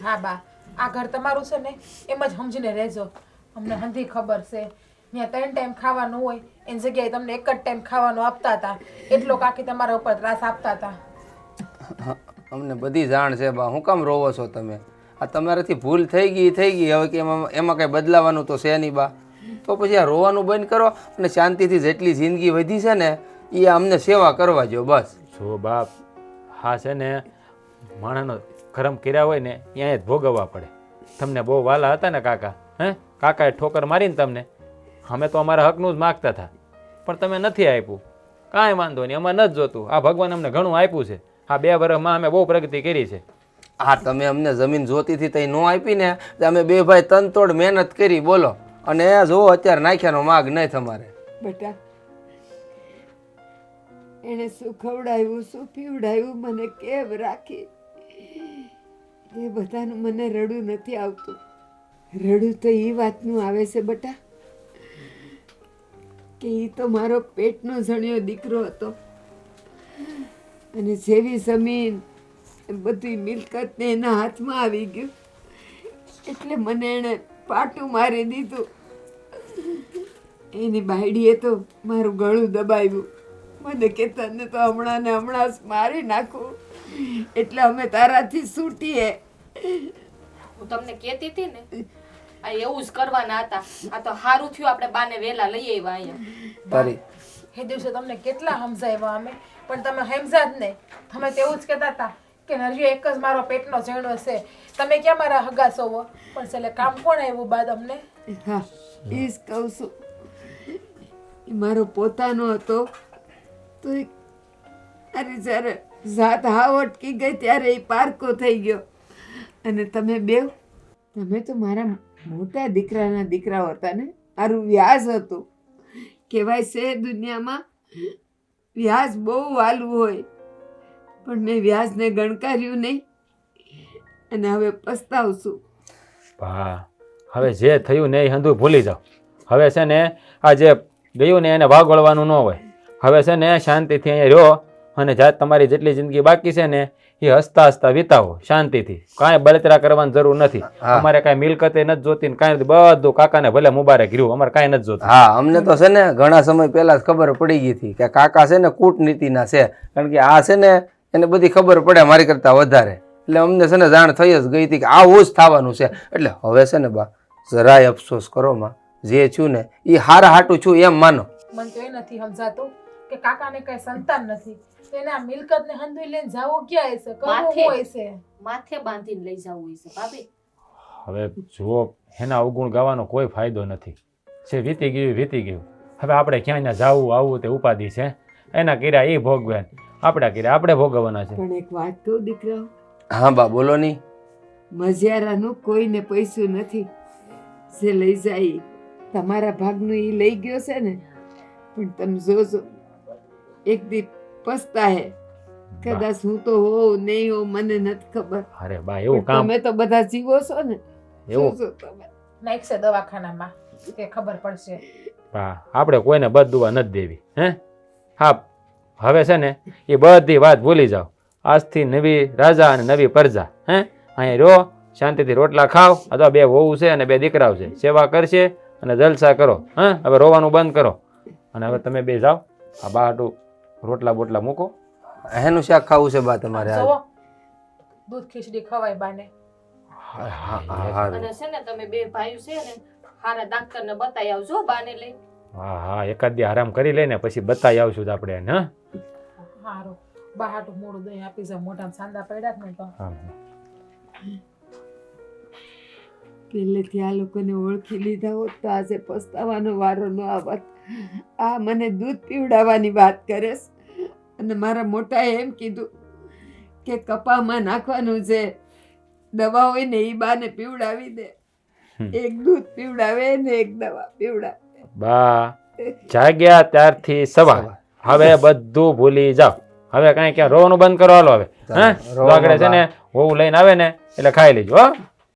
હા બા, આ ઘર તમારું છે ને એમ જ સમજીને રહેજો. અમને હંધી ખબર છે ત્યાં 3 ટાઈમ ખાવાનું હોય એની જગ્યાએ તમને એક જ ટાઈમ ખાવાનું આપતા હતા, એટલો કાકી તમારા ઉપર ત્રાસ આપતા હતા. અમને બધી જાણ છે બા, હું કામ રોવો છો તમે? આ તમારાથી ભૂલ થઈ ગઈ હવે કે એમાં કઈ બદલાવાનું તો છે નહીં બા. તો પછી આ રોવાનું બંધ કરો અને શાંતિથી જેટલી જિંદગી વધી છે ને એ અમને સેવા કરવા જો બસ. જો બાપ, હા છે ને માણસનો કરમ કર્યા હોય ને ત્યાં જ ભોગવવા પડે. તમને બહુ વાલા હતા ને કાકા, હે કાકાએ ઠોકર મારીને તમને, અમે તો અમારા હકનું જ માગતા હતા, પણ તમે નથી આપ્યું. કાંઈ વાંધો નહીં, અમારે નથી જોતું. આ ભગવાન અમને ઘણું આપ્યું છે. આ 2 વર્ષમાં અમે બહુ પ્રગતિ કરી છે. હા તમે અમને જમીન જોતીથી તઈ નો આપી ને તો અમે બે ભાઈ તનતોડ મહેનત કરી બોલો, અને જો અત્યારે નાખ્યાનો માગ નહીં તમારે. બેટા એને શું ખવડાવ્યું શું પીવડાવ્યું મને કેમ રાખી એ બધાનું મને રડું નથી આવતું. રડું તો એ વાતનું આવે છે બેટા કે એ તો મારો પેટનો જણ્યો દીકરો હતો, અને જેવી જમીન બધી મિલકત ને એના હાથમાં આવી ગયું એટલે મને એણે પાટું મારી દીધું. એની બાયડીએ તો મારું ગળું દબાવ્યું, મને કે તને તો હમણાં ને હમણાં જ મારી નાખું એટલે અમે તારાથી છૂટીએ. હું તમને કહેતી હતી ને આ એવું જ કરવાના હતા. આ તો સારું થયું આપણે બાને વેલા લઈ આવ્યા અહીંયા. તારી એ દિવસે તમને કેટલા સમજાવ્યા અમે, પણ તમે સમજા જ નહીં. તમે તેવું જ કહેતા હતા કે નરિયો એક જ મારો પેટનો ઝીણો છે, તમે ક્યાં મારા હગા છો? પણ છેલ્લે કામ કોણ આવ્યું બાદ અમને? હા એ જ કહું છું, એ મારો પોતાનો હતો તો અરે જ્યારે જાત હાવ અટકી ગઈ ત્યારે એ પારકો થઈ ગયો. અને તમે તો મારા મોટા દીકરાના દીકરાઓ હતા ને, મારું વ્યાજ હતું. કહેવાય છે દુનિયામાં વ્યાજ બહુ વાલું હોય, પણ મેં વ્યાજને ગણકાર્યું નહીં અને હવે પસ્તાવું છું. હા હવે જે થયું ને એ હંધું ભૂલી જાઓ. હવે છે ને આ જે ગયું ને એને ભાગ વળવાનું ન હોય. હવે છે ને શાંતિથી અહીંયા રહ્યો અને જાત તમારી જેટલી જિંદગી બાકી છે ને એ હસતા હસતા વિતાવો શાંતિથી, કાંઈ બળતરા કરવાની જરૂર નથી. અમારે કાંઈ મિલકતે નથી જોતી ને કાંઈ નથી, બધું કાકાને ભલે મુબારક રહ્યું, અમારે કાંઈ નથી જોતું. હા, અમને તો છે ને ઘણા સમય પહેલા જ ખબર પડી ગઈ હતી કે કાકા છે ને કૂટનીતિના છે, કારણ કે આ છે ને એને બધી ખબર પડે મારી કરતા વધારે, એટલે અમને છે ને જાણ થઈ જ ગઈ હતી કે આવું જ થવાનું છે. એટલે હવે છે ને બા જરાય અફસોસ કરો માં, જે છું ને એ હારા હાટું છું એમ માનો. મને તો એ નથી સમજાતું કે કાકાને કઈ સંતાન નથી, તો એને આ મિલકતને હંધુઈ લઈને જાવો ક્યાં હશે, કરવું માથે. હશે? માથે બાંધીને લઈ જવું હોય છે ભાભી. હવે જુઓ, એના અવગુણ ગાવાનો કોઈ ફાયદો નથી. જે વીતી ગયું એ વીતી ગયું. હવે આપણે ક્યાંય જાવું આવવું તે ઉપાધિ છે, એના કર્યા એ ભોગવે, આપણા કર્યા આપણે ભોગવવાના છે. પણ એક વાત કહું દીકરાઓ, હા બા બોલો ની. મજિયારાનું કોઈને પૈસું નથી, જે લઈ જાય તમારા ભાગનું એ લઈ ગયો છે ને, પણ તમે જોજો એક દી પસ્તાહે. કદાચ હું તો હોઉં નહીં હોઉં મને નથી ખબર, અરે બા એવું પણ કામ, તમે તો બધા જીવો છો ને, એવું જોજો તમે. નાખશે દવાખાનામાં કે ખબર પડશે. બા આપણે કોઈને બદદુઆ નથી દેવી. હા, હવે છે ને એ બધી વાત ભૂલી જાઓ. આજથી નવી રાજા અને નવી પ્રજા. અહીંયા રહો, શાંતિથી રોટલા ખાઓ. અથવા 2 વહુ છે અને 2 દીકરાઓ છે, સેવા કરશે અને જલસા કરો. હવે રોવાનું બંધ કરો અને હવે તમે 2 જાઓ, આ બાટું રોટલા બોટલા મૂકો. એનું શાક ખાવું છે બા તમારે આજે? જોવો દૂધ ખીચડી ખવાય બાને. અને છે ને તમે 2 ભાઈઓ છે ને હારા ડાક્ટરને બતાવી આવજો બાને લઈ. હા હા, એકાદ દી આરામ કરી લઈને પછી બતાવી આવશું આપણે એને. હારું, બહાટું મોડું દહીં આપી જાવ, મોઢામાં સાંદા પડ્યા જ ને તો. હા, પહેલેથી આ લોકોને ઓળખી લીધા હોત તો આજે પસ્તાવાનો વારો ન આવત. આ મને દૂધ પીવડાવવાની વાત કરે છે, અને મારા મોટાએ એમ કીધું કે કપામાં નાખવાનું જે દવા હોય ને એ બાને પીવડાવી દે. એક દૂધ પીવડાવે ને એક દવા પીવડાવે. બા જાગ્યા ત્યારથી સવાર, હવે બધું ભૂલી જાઓ. હવે કાંઈ ક્યાં રોવાનું બંધ કરો. હાલો હવે. આગળ છે ને વહુ લઈને આવે ને એટલે ખાઈ લેજો. હો.